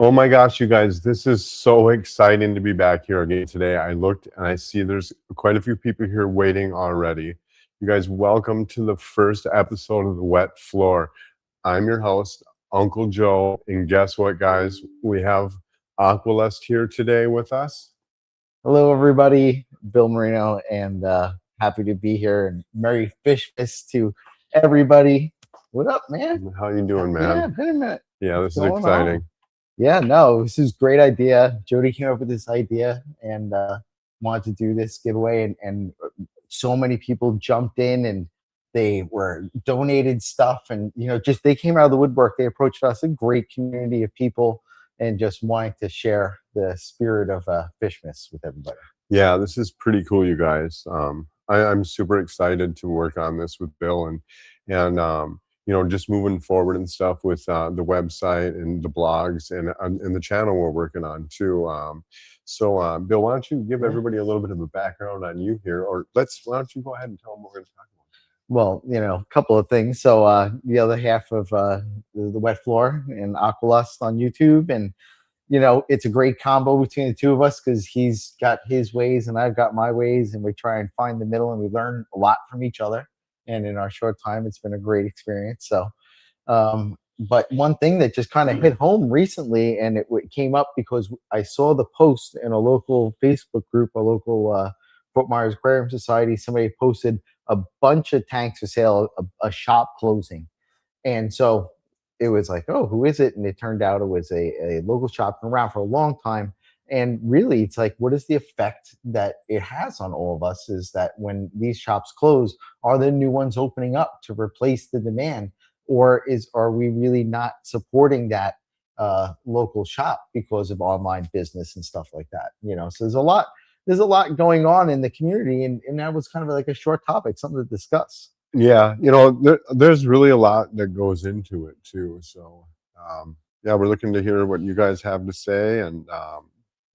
Oh my gosh, you guys, this is so exciting to be back here again today. I looked and I see there's quite a few people here waiting already. You guys, welcome to the first episode of The Wet Floor. I'm your host, Uncle Joe, and guess what, guys? We have AQUALUST here today with us. Hello, everybody. Bill Marino, and happy to be here. And Merry Fishmas to everybody. What up, man? How you doing, Yeah, man? been a minute. Yeah, What's this is going exciting. on? Yeah, no, this is a great idea. Jody came up with this idea and wanted to do this giveaway, and so many people jumped in and they were donated stuff, and just they came out of the woodwork. They approached us, a great community of people, and just wanting to share the spirit of Fishmas with everybody. Yeah, this is pretty cool, you guys. I'm super excited to work on this with Bill and just moving forward and stuff with the website and the blogs and the channel we're working on too. So Bill, why don't you give everybody a little bit of a background on you here, or why don't you go ahead and tell them what we're going to talk about? Well, a couple of things. So the other half of the Wet Floor and AQUALUST on YouTube, and it's a great combo between the two of us because he's got his ways and I've got my ways, and we try and find the middle, and we learn a lot from each other. And in our short time, it's been a great experience. So, but one thing that just kind of hit home recently, and it came up because I saw the post in a local Facebook group, a local Fort Myers Aquarium Society. Somebody posted a bunch of tanks for sale, a shop closing. And so it was like, oh, who is it? And it turned out it was a local shop, been around for a long time. And really, it's like, what is the effect that it has on all of us is that when these shops close, are there new ones opening up to replace the demand? Or are we really not supporting that local shop because of online business and stuff like that? So there's a lot going on in the community, and that was kind of like a short topic, something to discuss. Yeah, there's really a lot that goes into it too. So yeah, we're looking to hear what you guys have to say, and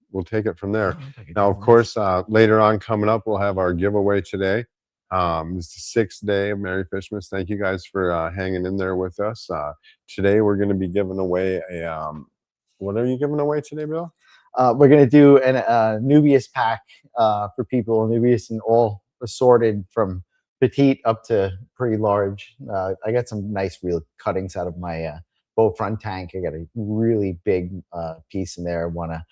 we'll take it from there. Now, of course, later on coming up, we'll have our giveaway today. It's the 6th day of Merry Fishmas. Thank you guys for hanging in there with us. Today, we're going to be giving away a what are you giving away today, Bill? We're going to do an Nubius pack for people, Nubius and all assorted from petite up to pretty large. I got some nice real cuttings out of my bow front tank. I got a really big piece in there. I want to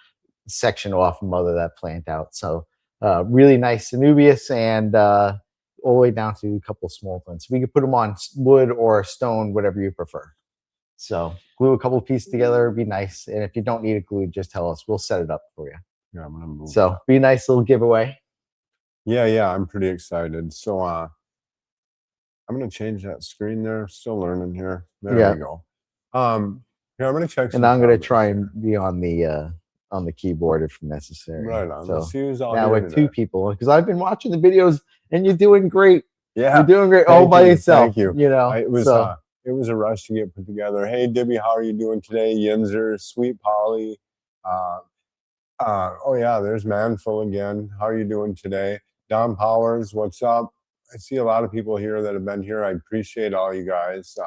section off and mother that plant out. So really nice Nubius, and all the way down to a couple of small ones. We could put them on wood or stone, whatever you prefer. So glue a couple of pieces together, be nice. And if you don't need it glued, just tell us. We'll set it up for you. Yeah, I'm gonna move so be a nice little giveaway. Yeah, I'm pretty excited. So I'm gonna change that screen there. Still learning here. There we go. Yeah, I'm gonna check. And I'm gonna try and be on the keyboard if necessary. Right on. So now with two people, because I've been watching the videos and you're doing great. Yeah, you're doing great all by yourself. Thank you. It was a rush to get put together. Hey, Debbie, how are you doing today? Yinzer, Sweet Polly. Oh yeah, there's Manful again. How are you doing today? Don Powers, what's up? I see a lot of people here that have been here. I appreciate all you guys.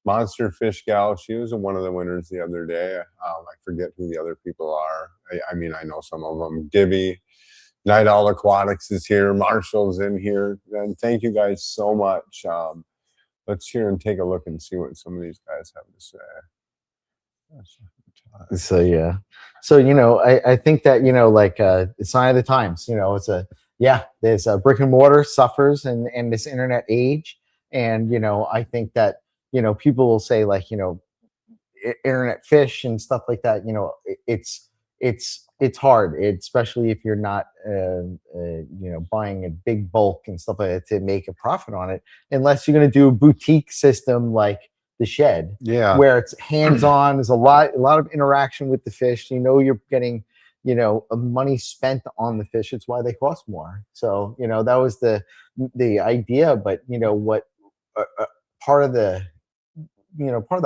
Monster Fish Gal, she was one of the winners the other day. I forget who the other people are. I mean, I know some of them. Divvy, Night Owl Aquatics is here. Marshall's in here. And thank you guys so much. Let's hear and take a look and see what some of these guys have to say. So yeah. So I think that like the sign of the times. It's there's a brick and mortar suffers in this internet age, and I think that people will say like internet fish and stuff like that. It's hard, especially if you're not buying a big bulk and stuff like that to make a profit on it, unless you're going to do a boutique system like the Shed, where it's hands-on. There's a lot of interaction with the fish. You're getting money spent on the fish. It's why they cost more. So that was the idea. But what part of the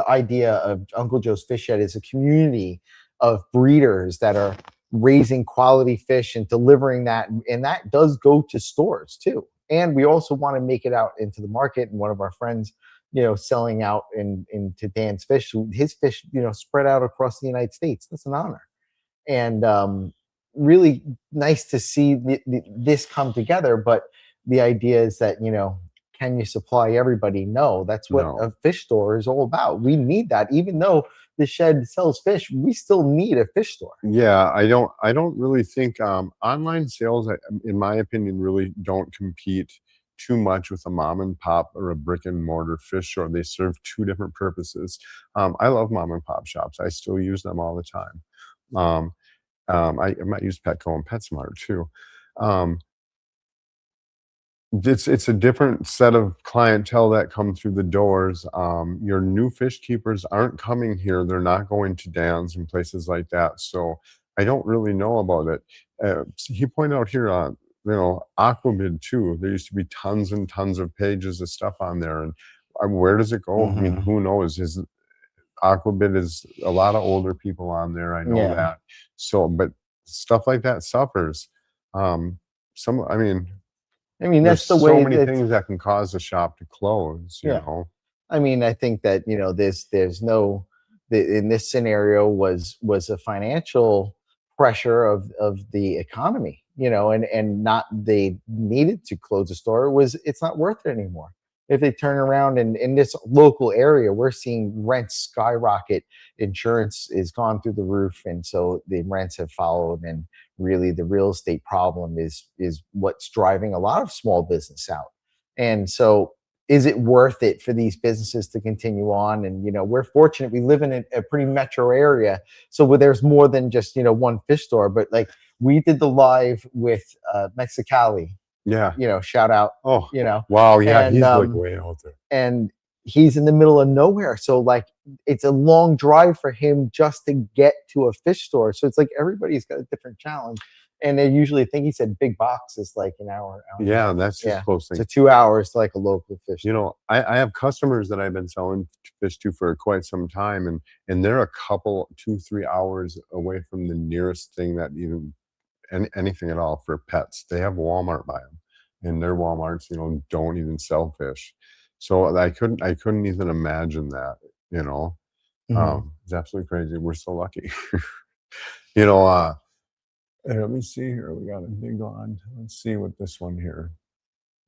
idea of Uncle Joe's Fish Shed is a community of breeders that are raising quality fish and delivering that, and that does go to stores too. And we also want to make it out into the market. And one of our friends selling out into Dan's fish. His fish, spread out across the United States. That's an honor. And really nice to see this come together. But the idea is that, can you supply everybody? No, that's what No. a fish store is all about. We need that. Even though the shed sells fish, we still need a fish store. Yeah, I don't really think online sales, in my opinion, really don't compete too much with a mom and pop or a brick and mortar fish store. They serve two different purposes. I love mom and pop shops. I still use them all the time. Um, I might use PetCo and PetSmart too. Um, it's a different set of clientele that come through the doors. Your new fish keepers aren't coming here. They're not going to Dan's and places like that. So I don't really know about it. He pointed out here on, Aquabid too. There used to be tons and tons of pages of stuff on there. And where does it go? I mean, who knows? Aquabid is a lot of older people on there. I know that. So, but stuff like that suffers. I mean, There's that's the so way many things that can cause a shop to close, you know. I mean, I think that there's no in this scenario was a financial pressure of the economy, and not they needed to close the store. It's not worth it anymore. If they turn around and in this local area, we're seeing rents skyrocket. Insurance is gone through the roof, and so the rents have followed. And really, the real estate problem is what's driving a lot of small business out. And so, is it worth it for these businesses to continue on? And we're fortunate; we live in a pretty metro area, so where there's more than just one fish store. But like we did the live with Mexicali. Yeah. Shout out. Oh, wow. Yeah, And he's like way out there. and he's in the middle of nowhere, so like it's a long drive for him just to get to a fish store. So it's like everybody's got a different challenge, and they usually think, he said big box is like an hour. Yeah, that's just close thing. So 2 hours to like a local fish. I have customers that I've been selling fish to for quite some time, and they're a couple 2-3 hours away from the nearest thing that even anything at all for pets. They have Walmart by them, and their Walmarts don't even sell fish. So I couldn't even imagine that. It's absolutely crazy. We're so lucky. Let me see here. We got a big on. Let's see what this one here.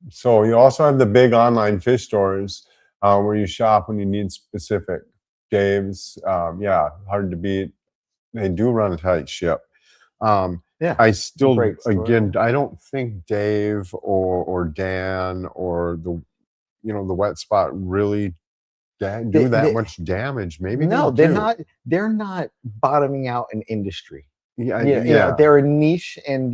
So you also have the big online fish stores where you shop when you need specific. Dave's, hard to beat. They do run a tight ship. I still, again, I don't think Dave or Dan or the wet spot really do that much damage. Maybe they're not bottoming out an industry. Yeah. They're a niche, and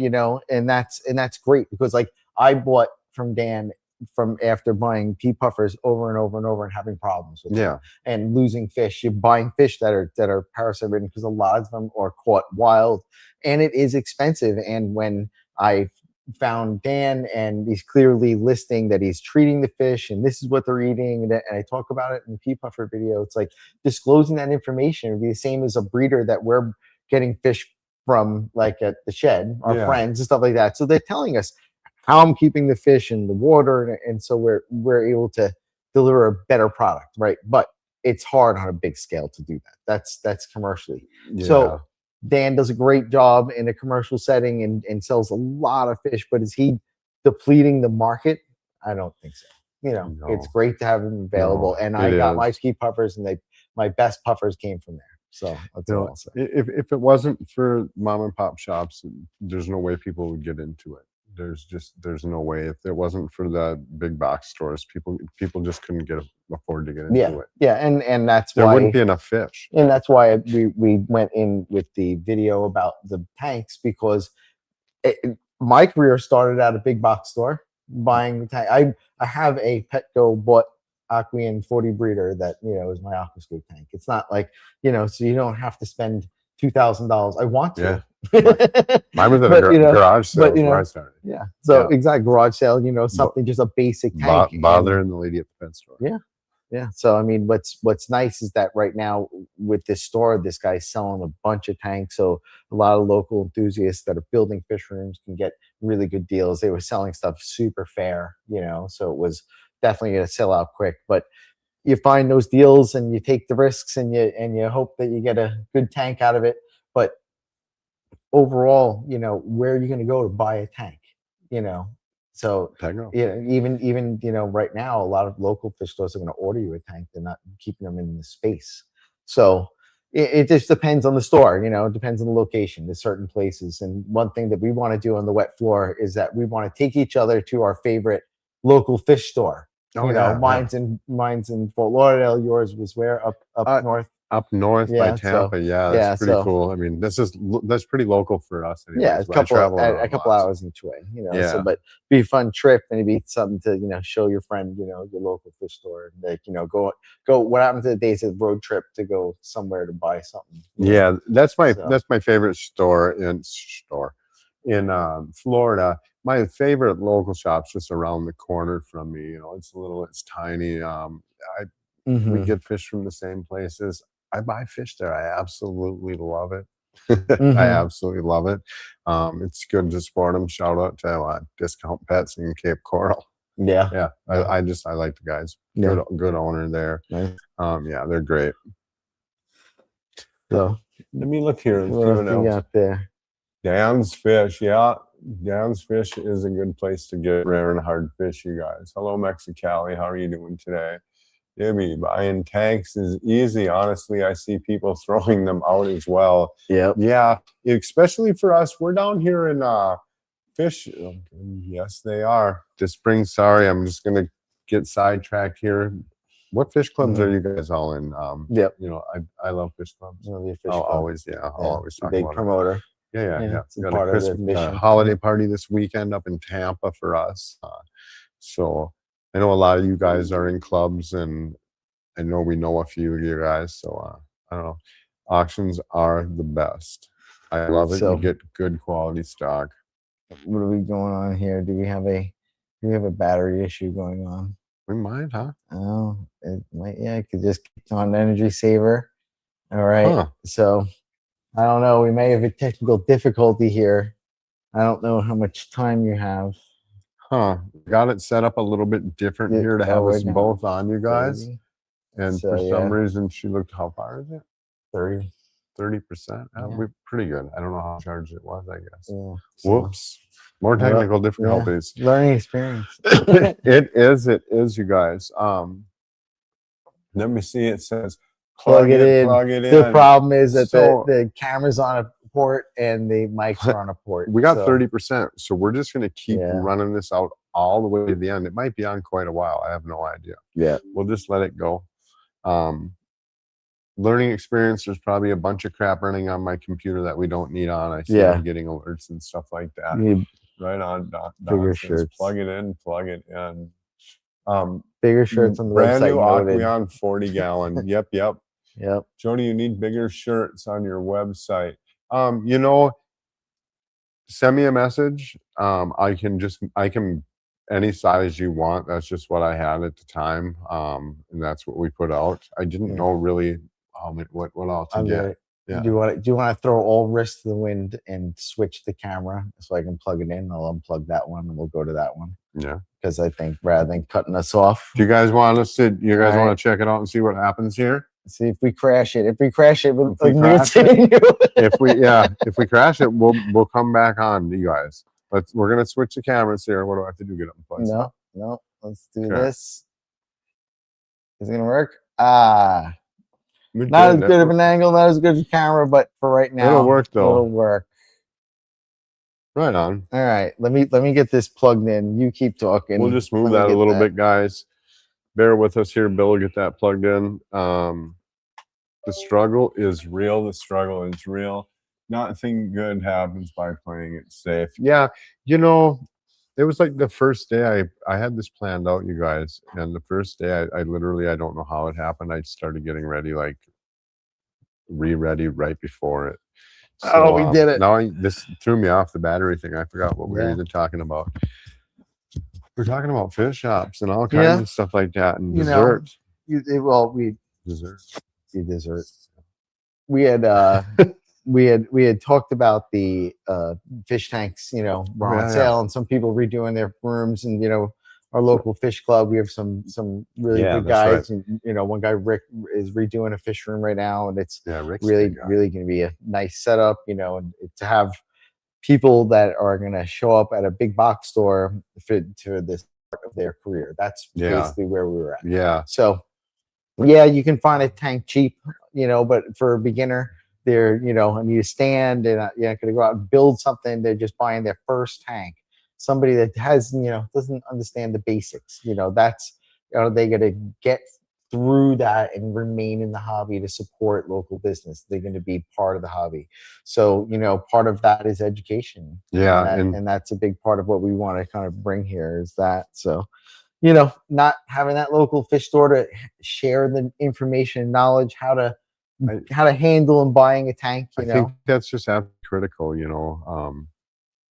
that's great, because like I bought from Dan from after buying pea puffers over and over and over and having problems with them and losing fish. You're buying fish that are parasite ridden, because a lot of them are caught wild, and it is expensive. And when I found Dan, and he's clearly listing that he's treating the fish and this is what they're eating, and I talk about it in the pea puffer video, it's like disclosing that information would be the same as a breeder that we're getting fish from, like at the shed, our friends and stuff like that. So they're telling us how I'm keeping the fish in the water, and so we're able to deliver a better product, right? But it's hard on a big scale to do that. That's commercially. So Dan does a great job in a commercial setting and sells a lot of fish, but is he depleting the market? I don't think so. It's great to have them available, and I got my ski puffers, and my best puffers came from there. So that's all I'll say. If it wasn't for mom and pop shops, there's no way people would get into it. There's no way. If it wasn't for the big box stores, people just couldn't afford to get into it. Yeah, and that's why there wouldn't be enough fish. And that's why we went in with the video about the tanks, because my career started at a big box store buying the tank. I have a PetCo bought Aquarium 40 breeder that is my aquascape tank. It's not like so you don't have to spend $2,000. I want to. Mine was at a garage sale where I started. So exact garage sale. Something just a basic tank. Bothering the lady at the pet store. Yeah. So I mean, what's nice is that right now with this store, this guy's selling a bunch of tanks. So a lot of local enthusiasts that are building fish rooms can get really good deals. They were selling stuff super fair, so it was definitely going to sell out quick. But you find those deals and you take the risks and you hope that you get a good tank out of it. But overall, where are you going to go to buy a tank? So PetCo. even right now, a lot of local fish stores are going to order you a tank. They're not keeping them in the space. So it just depends on the store. It depends on the location. There's certain places. And one thing that we want to do on the wet floor is that we want to take each other to our favorite local fish store. Mine's in Fort Lauderdale. Yours was where? Up north. Up north by Tampa. So, That's pretty cool. I mean, that's pretty local for us. Anyways, yeah, a couple hours each way. So, but be a fun trip, and it'd be something to show your friend, your local fish store. Like, go. What happened to the days of road trip to go somewhere to buy something? Yeah, that's my favorite store in Florida. My favorite local shop's just around the corner from me. It's tiny. We get fish from the same places. I buy fish there. I absolutely love it. I absolutely love it. It's good to support them. Shout out to Discount Pets in Cape Coral. Yeah. I like the guys. Good owner there. Nice. They're great. So let me look here and see what else you got there. Dan's Fish. Dan's Fish is a good place to get rare and hard fish, you guys. Hello, Mexicali. How are you doing today? Debbie, buying tanks is easy. Honestly, I see people throwing them out as well. Yeah, especially for us. We're down here in fish. Yes, they are. Sorry, I'm just going to get sidetracked here. What fish clubs are you guys all in? I love fish clubs. I'll always talk big about promoter. It. Yeah. It's got a holiday party this weekend up in Tampa for us. So I know a lot of you guys are in clubs, and I know we know a few of you guys. So I don't know. Auctions are the best. I love it. You get good quality stock. What are we going on here? Do we have a battery issue going on? We might, huh? Oh, it might. Yeah, it could just keep on energy saver. All right. So I don't know. We may have a technical difficulty here. I don't know how much time you have. Got it set up a little bit different here to have us both on, you guys. 30. And for some reason, she looked, how far is it? 30. 30%. We're pretty good. I don't know how charged it was, I guess. Yeah, Whoops. More technical difficulties. Learning experience. It is, you guys. Let me see. It says plug it in. The problem is that the camera's on a port and the mics are on a port. We got 30%, so we're just going to keep running this out all the way to the end. It might be on quite a while. I have no idea. Yeah, we'll just let it go. Learning experience. There's probably a bunch of crap running on my computer that we don't need on. I see I'm getting alerts and stuff like that. Right on. Bigger shirts. Plug it in. Bigger shirts on the brand website. New Aquarium 40-gallon. Yep. Yep. Jody, you need bigger shirts on your website. Send me a message. I can any size you want. That's just what I had at the time. And that's what we put out. I didn't know really what all to get. Yeah. Do you want to throw all risks to the wind and switch the camera so I can plug it in? I'll unplug that one and we'll go to that one. Yeah. Because I think rather than cutting us off. Do you guys want us to? You guys want to check it out and see what happens here? See if we crash it. If we crash it, if we crash it, we'll come back on, you guys. We're gonna switch the cameras here. What do I have to do? Get up in place? No. Let's do this. Is it gonna work? Not as good of an angle, not as good as a camera, but for right now, it'll work though. It'll work. Right on. All right, let me get this plugged in. You keep talking. We'll just move that a little bit, guys. Bear with us here, Bill. Get that plugged in. The struggle is real. Nothing good happens by playing it safe. Yeah, it was like the first day I had this planned out, you guys, and the first day I literally, I don't know how it happened. I started getting ready, like ready right before it. So, we did it. Now this threw me off the battery thing. I forgot what we were even talking about. We're talking about fish shops and all kinds of stuff like that, and dessert. Dessert. We had talked about the fish tanks, were on sale, and some people redoing their rooms, and our local fish club. We have some really Yeah, good that's right. guys. And, you know, one guy, Rick, is redoing a fish room right now, and it's Yeah, Rick's a really good guy. really going to be a nice setup. You know, and to have people that are going to show up at a big box store to this part of their career. That's Yeah. basically where we were at. Yeah. So yeah, you can find a tank cheap, you know, but for a beginner, they're, you know, and you stand and you're not going to go out and build something. They're just buying their first tank. Somebody that has, you know, doesn't understand the basics, you know, that's, you know, they got to get through that and remain in the hobby to support local business. They're going to be part of the hobby. So, you know, part of that is education. Yeah, And that's a big part of what we want to kind of bring here is that. So, you know, not having that local fish store to share the information and knowledge how to handle and buying a tank. I You think know, that's just absolutely critical. You know,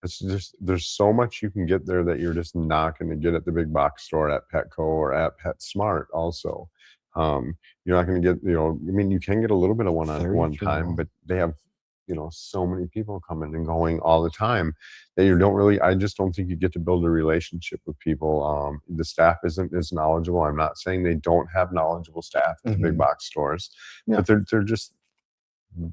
it's just there's so much you can get there that you're just not going to get at the big box store at Petco or at PetSmart. Also, you're not going to get, you know, I mean, you can get a little bit of one on Very one true. time, but they have, you know, so many people coming and going all the time that you don't really. I just don't think you get to build a relationship with people. The staff isn't as knowledgeable. I'm not saying they don't have knowledgeable staff at the big box stores, Yeah. but they're just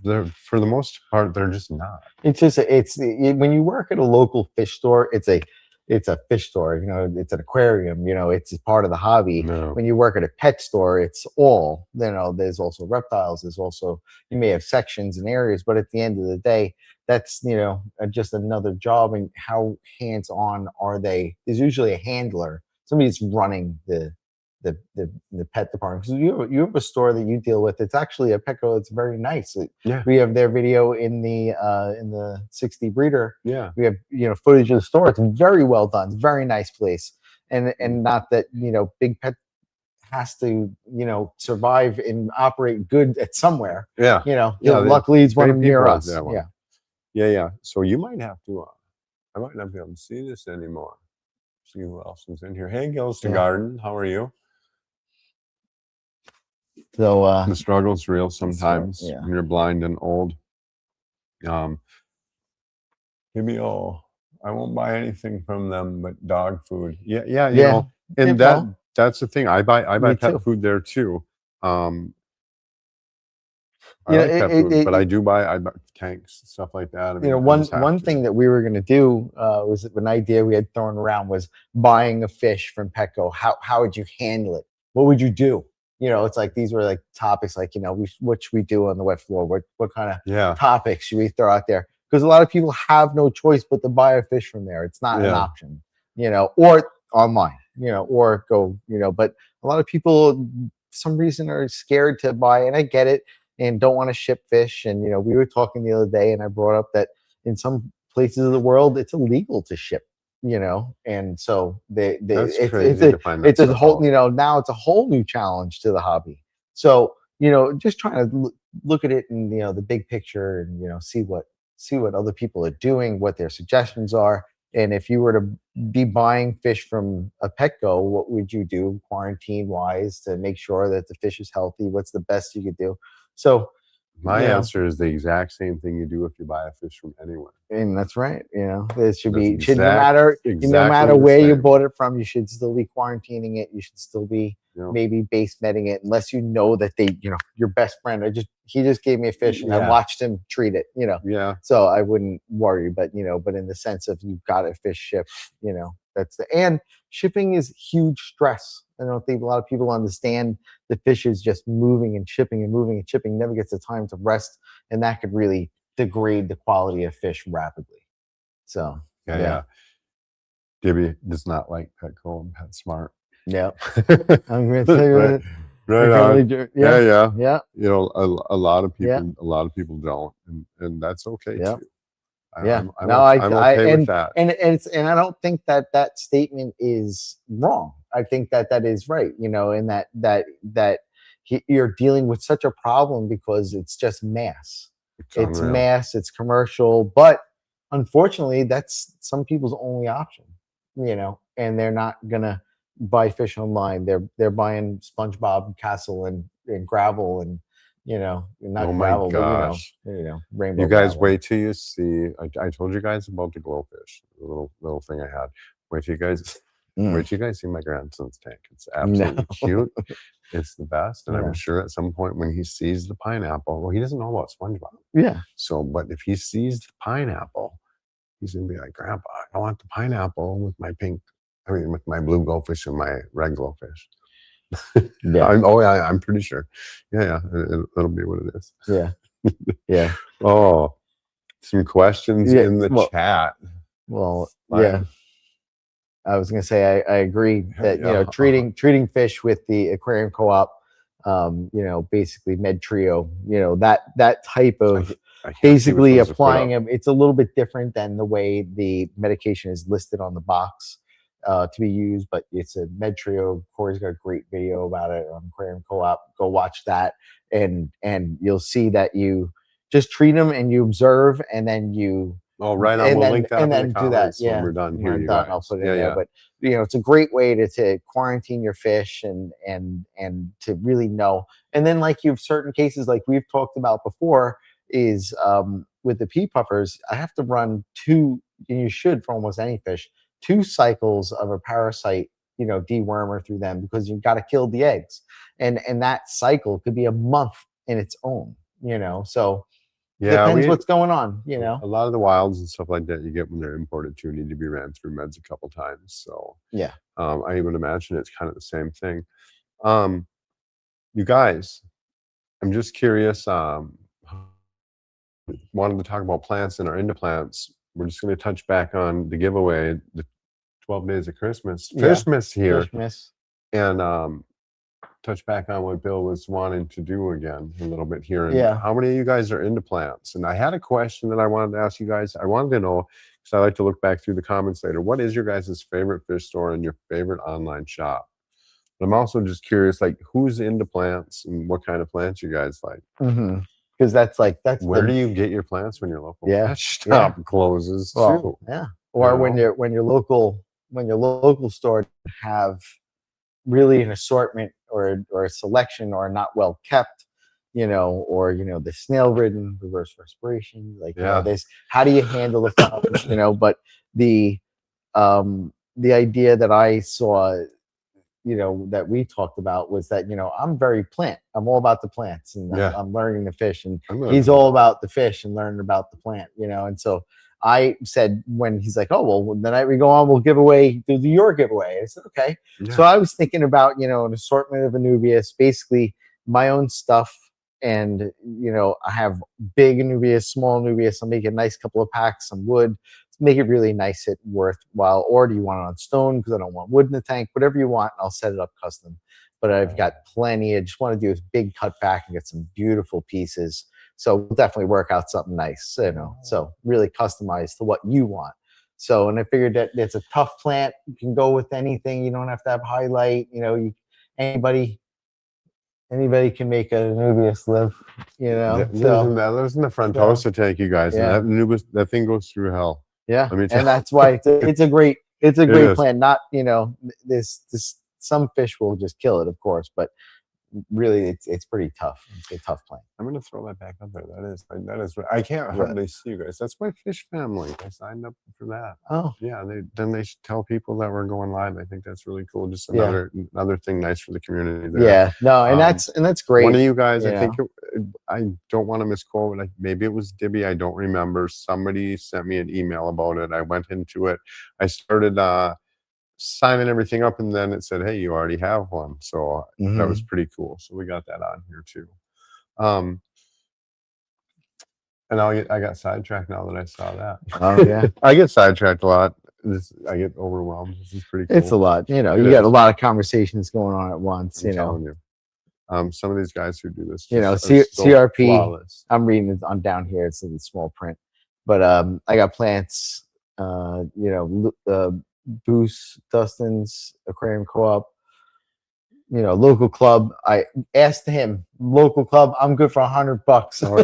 they're for the most part they're just not. It's just when you work at a local fish store, it's a fish store. You know, it's an aquarium. You know, it's part of the hobby. No. When you work at a pet store, it's all, you know. There's also reptiles. There's also, you may have sections and areas, but at the end of the day, that's, you know, just another job. And how hands on are they? There's usually a handler, somebody that's running the pet department. Because you have a store that you deal with. It's actually a Petco. It's very nice. Yeah. We have their video in the 60 breeder. Yeah. We have, you know, footage of the store. It's very well done. It's a very nice place. And not that, you know, Big Pet has to, you know, survive and operate good at somewhere. Yeah. You know, Yeah, luckily it's one of them near people, us. that one. Yeah. Yeah, yeah. So you might have to. I might not be able to see this anymore. See who else is in here. Hey, Gills to Yeah. Garden. How are you? So The struggle's real sometimes yeah. when you're blind and old. Maybe I won't buy anything from them but dog food. Yeah, yeah, you know, and that's the thing. I buy pet food there too. I like pet food, but I buy tanks, stuff like that. I mean, you know, one thing that we were going to do was an idea we had thrown around was buying a fish from Petco. How would you handle it? What would you do? You know, it's like these were like topics, like, you know, what should we do on the wet floor? What kind of topics should we throw out there? Because a lot of people have no choice but to buy a fish from there. It's not an option, you know, or online, you know, or go, you know. But a lot of people, for some reason, are scared to buy, and I get it, and don't want to ship fish. And, you know, we were talking the other day, and I brought up that in some places of the world, it's illegal to ship, you know, and so it's a whole, you know, now it's a whole new challenge to the hobby. So, you know, just trying to look at it in, you know, the big picture, and, you know, see what other people are doing, what their suggestions are. And if you were to be buying fish from a Petco, what would you do quarantine wise to make sure that the fish is healthy? What's the best you could do? So my answer is the exact same thing you do if you buy a fish from anywhere. And that's right. You know, it should no matter where you bought it from, you should still be quarantining it. You should still be maybe base netting it, unless you know that they, you know, your best friend, he just gave me a fish and I watched him treat it, you know. Yeah. So I wouldn't worry, but, you know, but in the sense of you've got a fish shipped, you know, and shipping is huge stress. I don't think a lot of people understand the fish is just moving and shipping and moving and shipping, never gets the time to rest, and that could really degrade the quality of fish rapidly. So yeah. Gibby does not like Petco and PetSmart. Yeah. I'm gonna tell you right on. Yeah. You know, a lot of people don't, and that's okay too. I'm okay with that. And I don't think that statement is wrong. I think that is right. You know, and that you're dealing with such a problem because it's just mass. It's mass. It's commercial, but unfortunately, that's some people's only option. You know, and they're not gonna buy fish online. They're buying SpongeBob Castle and gravel and, you know, not gravel, but you know, rainbow. You guys gravel. wait till you see. I told you guys about the glowfish, the little thing I had. Wait till you guys Wait till you guys see my grandson's tank. It's absolutely cute. It's the best. And I'm sure at some point when he sees the pineapple, well, he doesn't know about SpongeBob. Yeah. So, but if he sees the pineapple, he's going to be like, Grandpa, I want the pineapple with with my blue goldfish and my red goldfish. Yeah. I'm pretty sure. Yeah. It'll be what it is. Yeah. Yeah. Oh, some questions in the chat. Well, yeah. I was going to say, I agree that, treating fish with the aquarium co-op, basically med trio, that type of basically applying them. It's a little bit different than the way the medication is listed on the box to be used, but it's a med trio. Corey's got a great video about it on aquarium co-op. Go watch that. And you'll see that you just treat them and you observe, and then you, right on. We'll link that and then do that. Yeah, when we're done here, you guys. I'll put it in there. But it's a great way to quarantine your fish and to really know. And then, like, you have certain cases like we've talked about before, is with the pea puffers, I have to run 2, and you should for almost any fish, 2 cycles of a parasite, dewormer through them, because you've got to kill the eggs, and that cycle could be a month in its own. So. Yeah, depends what's going on, A lot of the wilds and stuff like that you get when they're imported too need to be ran through meds a couple times. So yeah, I would imagine it's kind of the same thing. You guys, I'm just curious. Wanted to talk about plants and are into plants. We're just going to touch back on the giveaway, the 12 days of Christmas, Fishmas here, and touch back on what Bill was wanting to do again a little bit here. And how many of you guys are into plants? And I had a question that I wanted to ask you guys. I wanted to know, because I like to look back through the comments later, what is your guys' favorite fish store and your favorite online shop? But I'm also just curious, like, who's into plants and what kind of plants you guys like? Because that's where do you get your plants when your local pet shop closes too? Yeah, or when your local store have really an assortment or a selection, or not well kept, or the snail-ridden reverse respiration, this. How do you handle the problems? But the idea that I saw, that we talked about was that I'm very plant. I'm all about the plants, and I'm learning the fish, and he's all about the fish and learning about the plant. And so I said, when he's like, oh, well, the night we go on, we'll do your giveaway. I said, okay. Yeah. So I was thinking about, an assortment of Anubias, basically my own stuff. And, I have big Anubias, small Anubias. I'll make a nice couple of packs, some wood, make it really nice, it worthwhile. Or do you want it on stone? Because I don't want wood in the tank, whatever you want, I'll set it up custom. But I've got plenty. I just want to do a big cut back and get some beautiful pieces. So we'll definitely work out something nice, so really customized to what you want. So, and I figured that it's a tough plant. You can go with anything. You don't have to have highlight. Anybody can make an Anubias live. Lives in the frontosa tank, you guys. Yeah. And that thing goes through hell. Yeah, and that's why it's a great plant. Not this some fish will just kill it, of course, but really it's pretty tough. It's a tough plant. I'm gonna throw that back up there. That is I can't hardly see you guys. That's my fish family. I signed up for that. Oh yeah, they should tell people that we're going live. I think that's really cool. Just another thing nice for the community there. Yeah, no, and that's great. One of you guys, I think I don't want to misquote, but maybe it was Dibby, I don't remember. Somebody sent me an email about it. I went into it. I started signing everything up, and then it said, hey, you already have one. So that was pretty cool. So we got that on here too. And I got sidetracked now that I saw that. Oh yeah. I get sidetracked a lot. I get overwhelmed. This is pretty cool. It's a lot. You got a lot of conversations going on at once. I'm telling you. Some of these guys who do this, CRP, flawless. I'm reading it on down here. It's in small print, but I got plants, Boost, Dustin's, Aquarium Co-op, local club. I asked him, local club, I'm good for $100. Oh,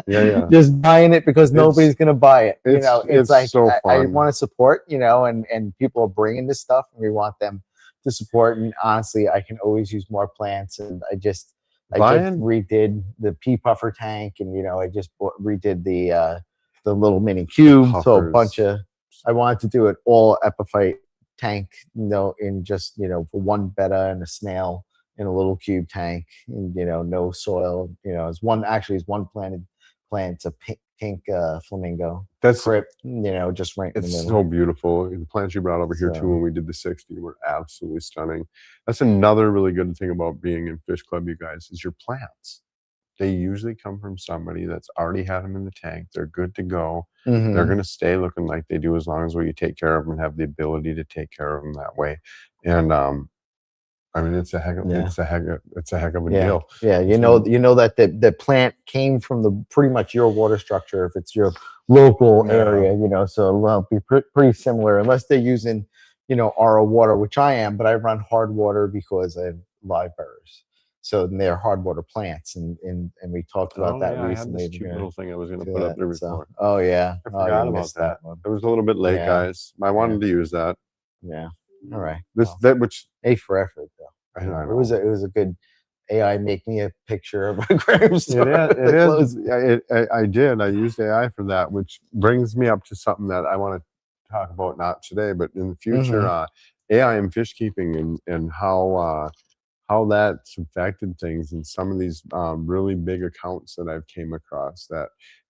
yeah. Just buying it because nobody's going to buy it. It's like, so fun. I want to support, and people are bringing this stuff, and we want them to support. And honestly, I can always use more plants. And I just redid the pea puffer tank, and, I just redid the little mini cube. So a bunch of, I wanted to do it all epiphyte tank, in just, for one betta and a snail in a little cube tank, and, no soil. It's one planted plant. It's a pink flamingo. That's crypt, just right in the it's middle. so beautiful. The plants you brought over here too So- when we did the 60 were absolutely stunning. That's another really good thing about being in Fish Club, you guys, is your plants. They usually come from somebody that's already had them in the tank. They're good to go. Mhm. They're going to stay looking like they do as long as you take care of them and have the ability to take care of them that way. And I mean, it's a heck of a Yeah, deal. yeah. You know that the plant came from the pretty much your water structure if it's your local Yeah. area. So it'll be pretty similar unless they're using, RO water, which I am, but I run hard water because I have live birds. So they're hard water plants, and we talked about that I had recently. this cute little thing I was going to do put up that, there so- before. Oh yeah, I Oh, forgot you about missed that. one. It was a little bit late, Yeah. guys. I wanted to use that. Yeah. All right. Which A for effort though. I know. It was a good AI make me a picture of aquarium store. It is. I did. I used AI for that, which brings me up to something that I want to talk about, not today, but in the future. AI and fish keeping, and how that's affected things, and some of these really big accounts that I've came across that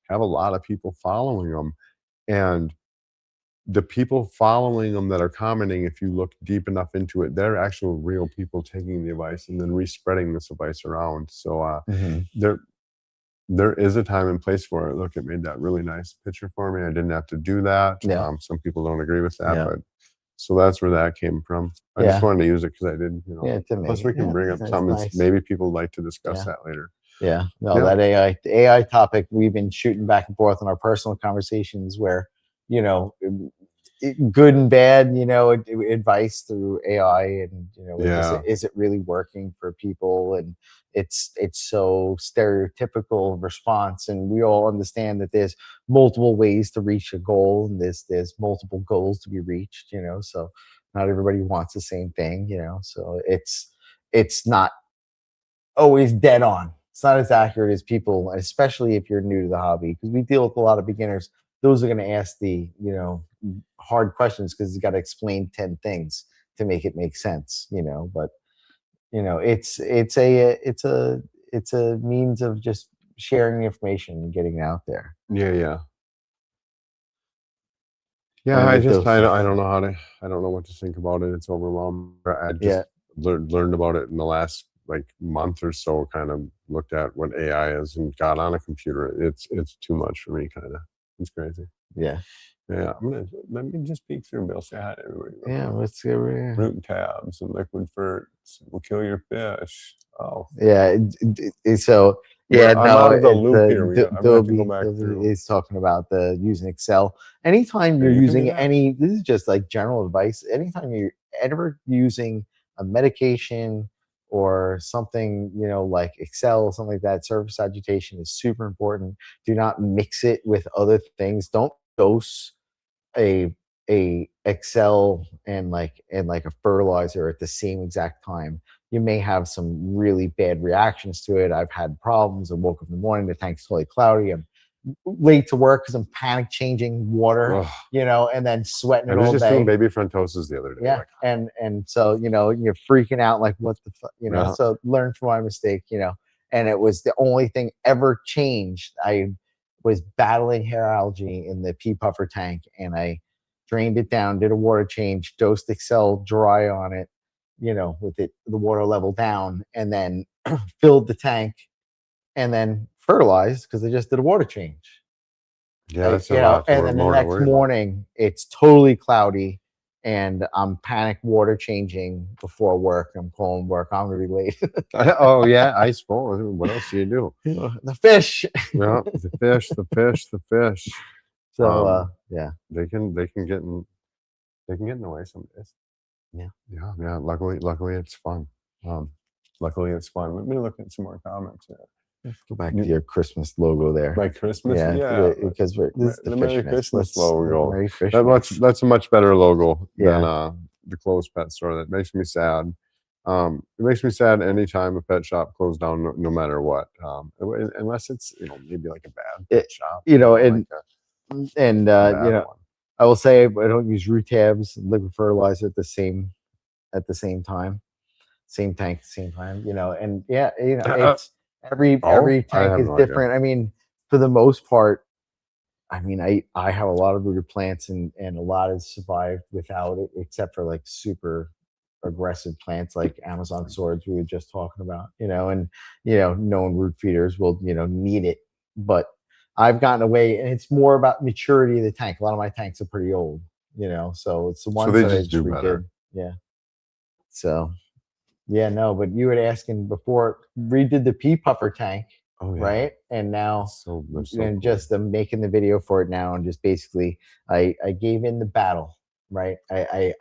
have a lot of people following them, and the people following them that are commenting, if you look deep enough into it, they're actual real people taking the advice and then respreading this advice around. So there is a time and place for it. Look, it made that really nice picture for me. I didn't have to do that. Yeah. Some people don't agree with that, Yeah. but so that's where that came from. I just wanted to use it because I did, plus we can bring up something nice. maybe people would like to discuss that later. Yeah, no, Yeah. that AI topic, we've been shooting back and forth in our personal conversations where, good and bad, advice through AI, and is it really working for people? And it's so stereotypical response, and we all understand that there's multiple ways to reach a goal, and there's multiple goals to be reached, so not everybody wants the same thing, so it's not always dead on. It's not as accurate as people, especially if you're new to the hobby, because we deal with a lot of beginners. Those are going to ask the hard questions because you got to explain 10 things to make it make sense. But it's a means of just sharing information and getting it out there. Yeah. I I don't know what to think about it. It's overwhelming. I just learned about it in the last month or so. Kind of looked at what AI is and got on a computer. It's too much for me. Kind of, it's crazy. Yeah. Let me just peek through. Bill, say hi to everybody. Yeah, let's go. Root tabs and liquid ferts will kill your fish. Oh. Yeah. So I'm out of the loop here. I'm gonna have to go back through. Is talking about the using Excel. Anytime you're using this is just like general advice. Anytime you're ever using a medication or something, like Excel, something like that, surface agitation is super important. Do not mix it with other things. Don't dose a Excel and a fertilizer at the same exact time. You may have some really bad reactions to it. I've had problems. I woke up in the morning, the tank's totally cloudy. I'm late to work because I'm panic changing water, and then sweating it all day. I was just doing baby frontoses the other day. Yeah, and so you're freaking out like what the fuck, So learn from my mistake, and it was the only thing ever changed. I was battling hair algae in the pea puffer tank, and I drained it down, did a water change, dosed Excel dry on it, with the water level down, and then filled the tank, and then fertilized because I just did a water change. Yeah, that's a lot. And then the next morning it's totally cloudy, and I'm panic water changing before work. I'm calling work. I'm gonna be late. Oh yeah, I suppose. What else do you do? The fish. Yeah, the fish. So they can get in the way some days. Yeah. Luckily it's fun. Luckily it's fun. Let me look at some more comments here. Let's go back to your Christmas logo there. My Christmas, because this is the Merry Christmas logo. Merry Fishmas. That's a much better logo than the closed pet store. That makes me sad. It makes me sad anytime a pet shop closed down, no matter what, unless it's maybe like a bad pet shop. I will say I don't use root tabs and liquid fertilizer at the same time, same tank, same time. And yeah, it's Oh, every I tank have is no idea. different. I mean, for the most part, I mean, I have a lot of rooted plants, and a lot has survived without it, except for like super aggressive plants like Amazon swords we were just talking about, and known root feeders will need it. But I've gotten away, and it's more about maturity of the tank. A lot of my tanks are pretty old, so it's the So ones they that I just just do redid. better. Yeah. So yeah, no, but you were asking before, redid the pea puffer tank, Oh yeah. right? And now, They're so and cool. just I'm making the video for it now, and just basically, I gave in the battle, right? I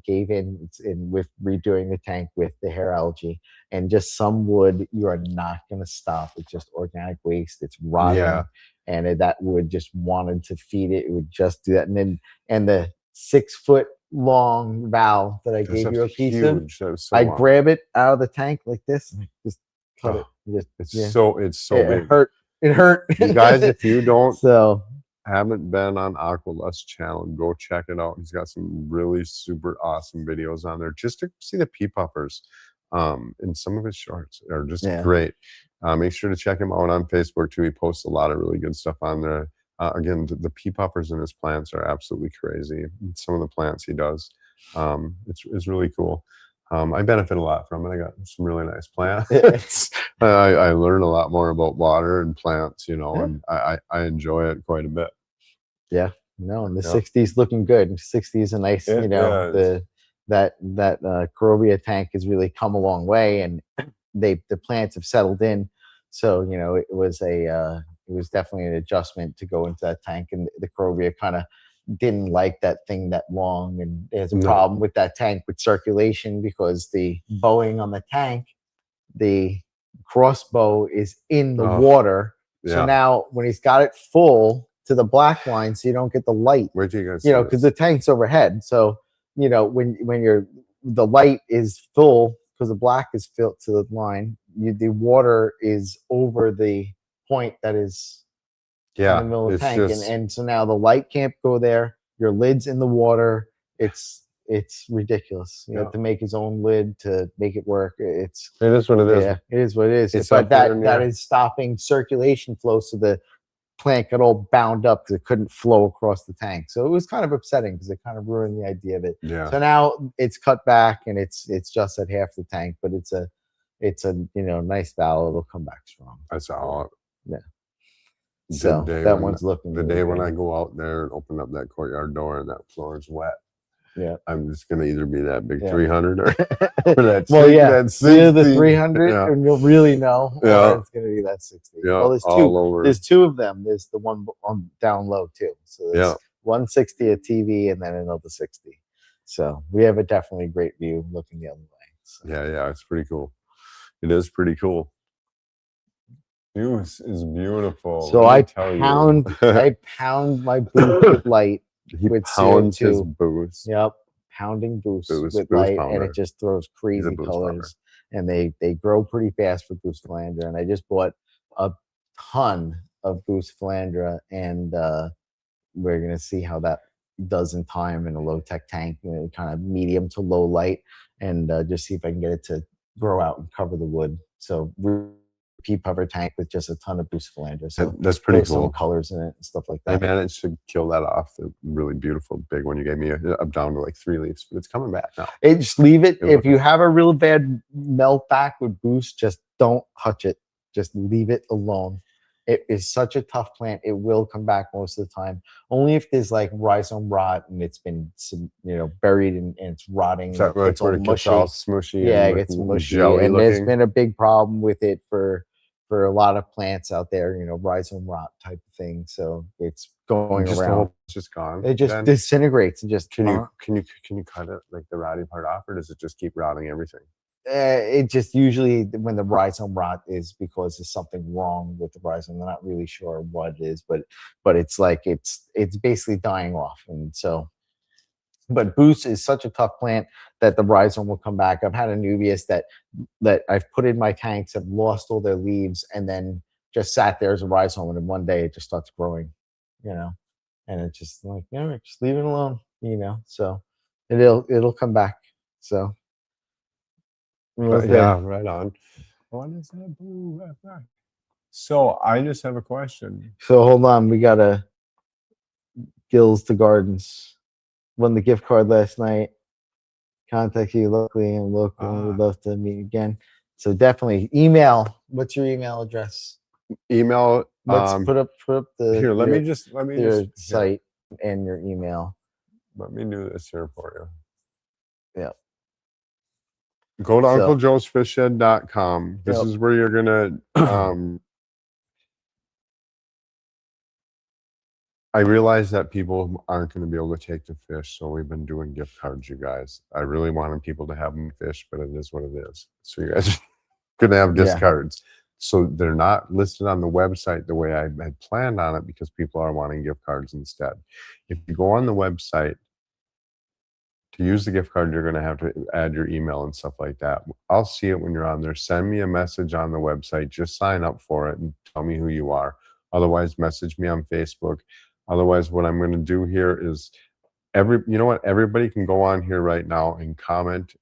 gave in with redoing the tank with the hair algae, and just some wood you are not going to stop. It's just organic waste. It's rotting, Yeah. and that wood just wanted to feed it. It would just do that, and the 6 foot long valve that I gave you a piece of. Huge. That was so I long. grab it out of the tank like this and just cut it. Just It's yeah. it's so It big. hurt. It hurt. You guys, if you don't So haven't been on AQUALUST channel, go check it out. He's got some really super awesome videos on there just to see the pea puffers. And some of his shorts are just great. Make sure to check him out on Facebook too. He posts a lot of really good stuff on there. Again, the pea puffers in his plants are absolutely crazy. Some of the plants he does, it's really cool. I benefit a lot from it. I got some really nice plants. I learn a lot more about water and plants, and I enjoy it quite a bit. Yeah, no, and the 60s looking good. 60s a nice, that Corobia tank has really come a long way, and the plants have settled in. So it was definitely an adjustment to go into that tank, and the Corobia kind of didn't like that thing that long, and there's a problem with that tank with circulation because the bowing on the tank, the crossbow is in the water. So now when he's got it full to the black line, so you don't get the light. Where do you guys because the tank's overhead. So when the light is full because the black is filled to the line, the water is over the point that is in the middle of the tank, and so now the light can't go there. Your lid's in the water. It's ridiculous. You have to make his own lid to make it work. It is what it is. Yeah, it is what it is. But that is stopping circulation flow, so the plant got all bound up because it couldn't flow across the tank. So it was kind of upsetting because it kind of ruined the idea of it. Yeah. So now it's cut back and it's just at half the tank, but it's a nice valve. It'll come back strong. That's all. Yeah. So that one's looking. The day when I go out there and open up that courtyard door and that floor is wet. Yeah, I'm just gonna either be that big 300 or that. Well, that's the 300, and you'll really know. Yeah, it's gonna be that 60. Yeah, well, there's all over. There's two of them. There's the one on down low too. So there's 160 at TV and then another 60. So we have a definitely great view looking the other way. So. Yeah, it's pretty cool. It is pretty cool. Booth is beautiful. So I pound my booth with light. He pounds his booth. Yep, pounding booths with light, and it just throws crazy colors. And they grow pretty fast for Boost Philandra. And I just bought a ton of Boost Philandra, and we're gonna see how that does in time in a low tech tank, kind of medium to low light, and just see if I can get it to grow out and cover the wood. So pea puffer tank with just a ton of Boost Philandra. So that's pretty cool. Some colors in it and stuff like that. I managed to kill that off. The really beautiful big one you gave me. I'm down to like 3 leaves, but it's coming back now. Just leave it. If you have a real bad melt back with Boost, just don't touch it. Just leave it alone. It is such a tough plant. It will come back most of the time. Only if there's like rhizome rot and it's been buried and it's rotting. It's all mushy. All smushy. Yeah, it gets mushy. And there's been a big problem with it for a lot of plants out there, rhizome rot type of thing. So it's going around. It's just gone. It just disintegrates and just. Can you cut it like the rotty part off, or does it just keep rotting everything? It just usually when the rhizome rot is because there's something wrong with the rhizome. They're not really sure what it is, but it's like it's basically dying off, and so. But Boost is such a tough plant that the rhizome will come back. I've had Anubias that I've put in my tanks, have lost all their leaves, and then just sat there as a rhizome, and in one day it just starts growing. and it's just like, just leave it alone, So it'll come back. So Yeah, right on. What is that blue? So I just have a question. So hold on, we got a Gills to Gardens. Won the gift card last night. Contact you locally and local. We'd love to meet again. So definitely email. What's your email address? Email. Let's put up the here. Let me just site and your email. Let me do this here for you. Yeah. Go to unclejoesfishshed.com. This is where you're gonna I realize that people aren't going to be able to take the fish, so we've been doing gift cards, you guys. I really wanted people to have them fish, but it is what it is. So you guys are going to have gift cards. So they're not listed on the website the way I had planned on it because people are wanting gift cards instead. If you go on the website, to use the gift card, you're going to have to add your email and stuff like that. I'll see it when you're on there. Send me a message on the website. Just sign up for it and tell me who you are. Otherwise, message me on Facebook. Otherwise, what I'm going to do here is everybody can go on here right now and comment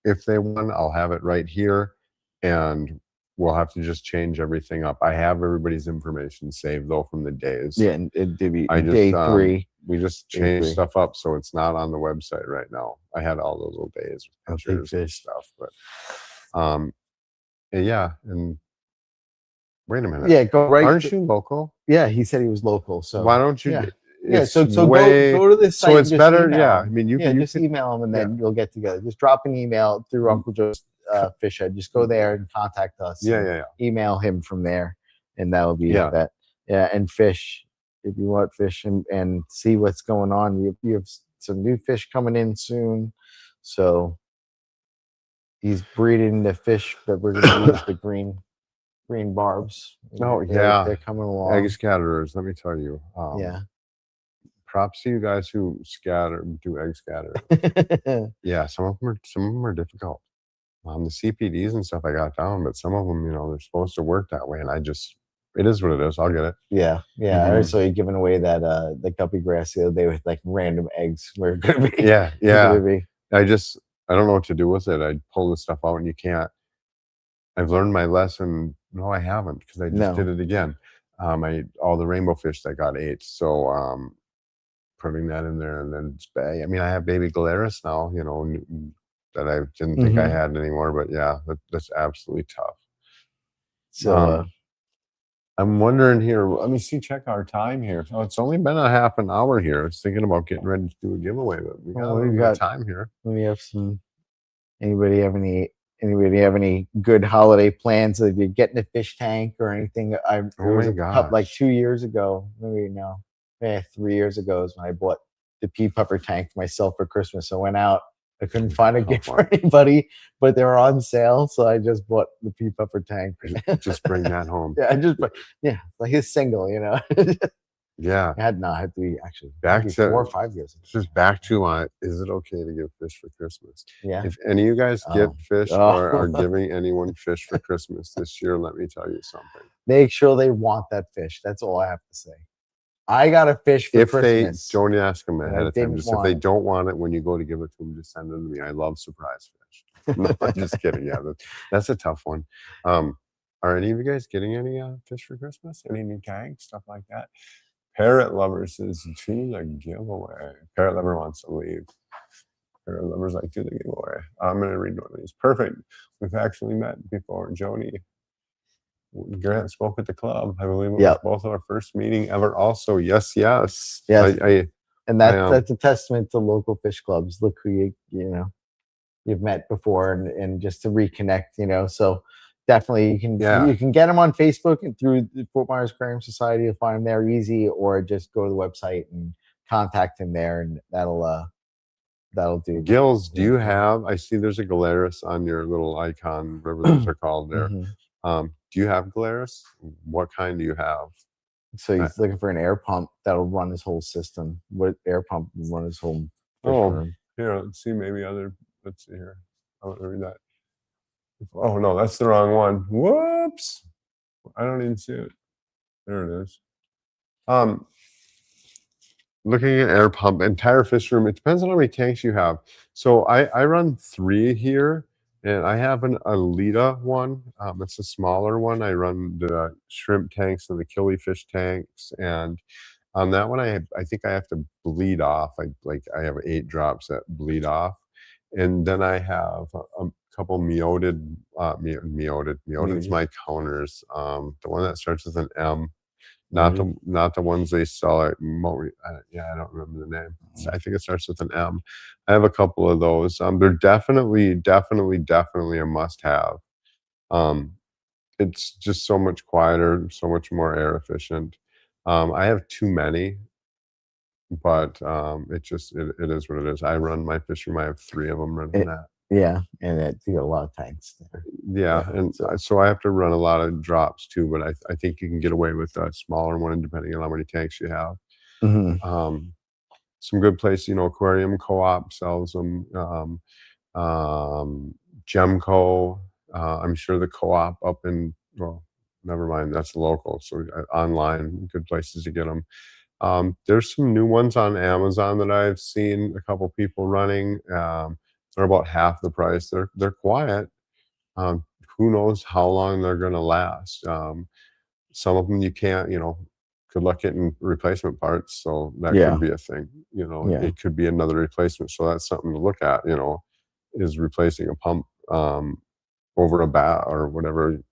if they want. I'll have it right here, and we'll have to just change everything up. I have everybody's information saved though from the days. Yeah, and it'd be day 3. We just changed stuff up so it's not on the website right now. I had all those little days with pictures and stuff, but yeah. And wait a minute. Yeah, go right. Aren't you local? Yeah, he said he was local. So why don't you? So go to this site. So it's better. Email. Yeah, I mean, you can just email him and then you'll get together. Just drop an email through Uncle Joe's Fish Head. Just go there and contact us. Yeah. Email him from there, and that'll be that. Yeah, and fish if you want fish and see what's going on. You have some new fish coming in soon, so he's breeding the fish that we're going to use the green barbs. Oh yeah, they're coming along. Egg scatterers. Let me tell you. Props to you guys who do egg scatter. Yeah, some of them are difficult. The CPDs and stuff I got down, but some of them, they're supposed to work that way, and it is what it is. I'll get it. Yeah. I saw you giving away that the guppy grass the other day with like random eggs. Where it could be. Yeah. I don't know what to do with it. I pull this stuff out, and you can't. I've learned my lesson. No, I haven't, because I just did it again. All the rainbow fish that got ate. So putting that in there, and then I mean, I have baby Galeris now, that I didn't think I had anymore, but yeah, that's absolutely tough. So I'm wondering here, let me check our time here. Oh, it's only been a half an hour here. I was thinking about getting ready to do a giveaway, but we got time here. We have some. Anybody have any good holiday plans? If you're getting a fish tank or anything? Like 2 years ago, maybe 3 years ago is when I bought the pea pupper tank for myself for Christmas. I went out. I couldn't find a gift for anybody, but they were on sale, so I just bought the pea pupper tank. Just bring that home. Like a single, Yeah. It had to be actually back to 4 or 5 years ago. Just back to is it okay to give fish for Christmas? Yeah. If any of you guys get fish or are giving anyone fish for Christmas this year, let me tell you something. Make sure they want that fish. That's all I have to say. I got a fish for Christmas. Don't ask them ahead of time. Just if they don't want it, when you go to give it to them, just send them to me. I love surprise fish. No, I'm just kidding. Yeah, that's a tough one. Are any of you guys getting any fish for Christmas? Any new tanks, stuff like that? Parrot Lover says, do the giveaway. Parrot Lover wants to leave. Parrot Lover's like, do the giveaway. I'm going to read one of these. Perfect. We've actually met before. Joni. Grant spoke at the club. I believe it was both our first meeting ever. Also, yes. And that's a testament to local fish clubs. Look who you've met before, and just to reconnect. So definitely you can get them on Facebook and through the Fort Myers Aquarium Society. You'll find them there easy, or just go to the website and contact him there, and that'll do. Gills, do you have? I see there's a Galeris on your little icon, whatever those are called there. Do you have Galeris? What kind do you have? So he's looking for an air pump that'll run his whole system. What air pump will run his whole room? Here, let's see, let's see here. I want to read that. Oh no, that's the wrong one. Whoops. I don't even see it. There it is. looking at air pump, entire fish room. It depends on how many tanks you have. So I run 3 here, and I have an Alita one. It's a smaller one. I run the shrimp tanks and the killifish tanks, and on that one, I think I have to bleed off. I have 8 drops that bleed off, and then I have a couple meowed. Meowed's my counters. The one that starts with an M. Not the ones they sell at I don't remember the name. I think it starts with an M. I have a couple of those. They're definitely a must-have. It's just so much quieter, so much more air efficient. I have too many, but it is what it is. I run my fish room. I have 3 of them running that. Yeah, and you got a lot of tanks there. Yeah, and so I have to run a lot of drops too, but I think you can get away with a smaller one depending on how many tanks you have. Some good place, Aquarium Co-op sells them. Gemco, I'm sure the co-op up in, well, never mind, that's local. So online, good places to get them. There's some new ones on Amazon that I've seen a couple people running. They're about half the price. They're quiet. Who knows how long they're going to last? Some of them you can't, good luck getting replacement parts. So that could be a thing. It could be another replacement. So that's something to look at. Is replacing a pump over a bat or whatever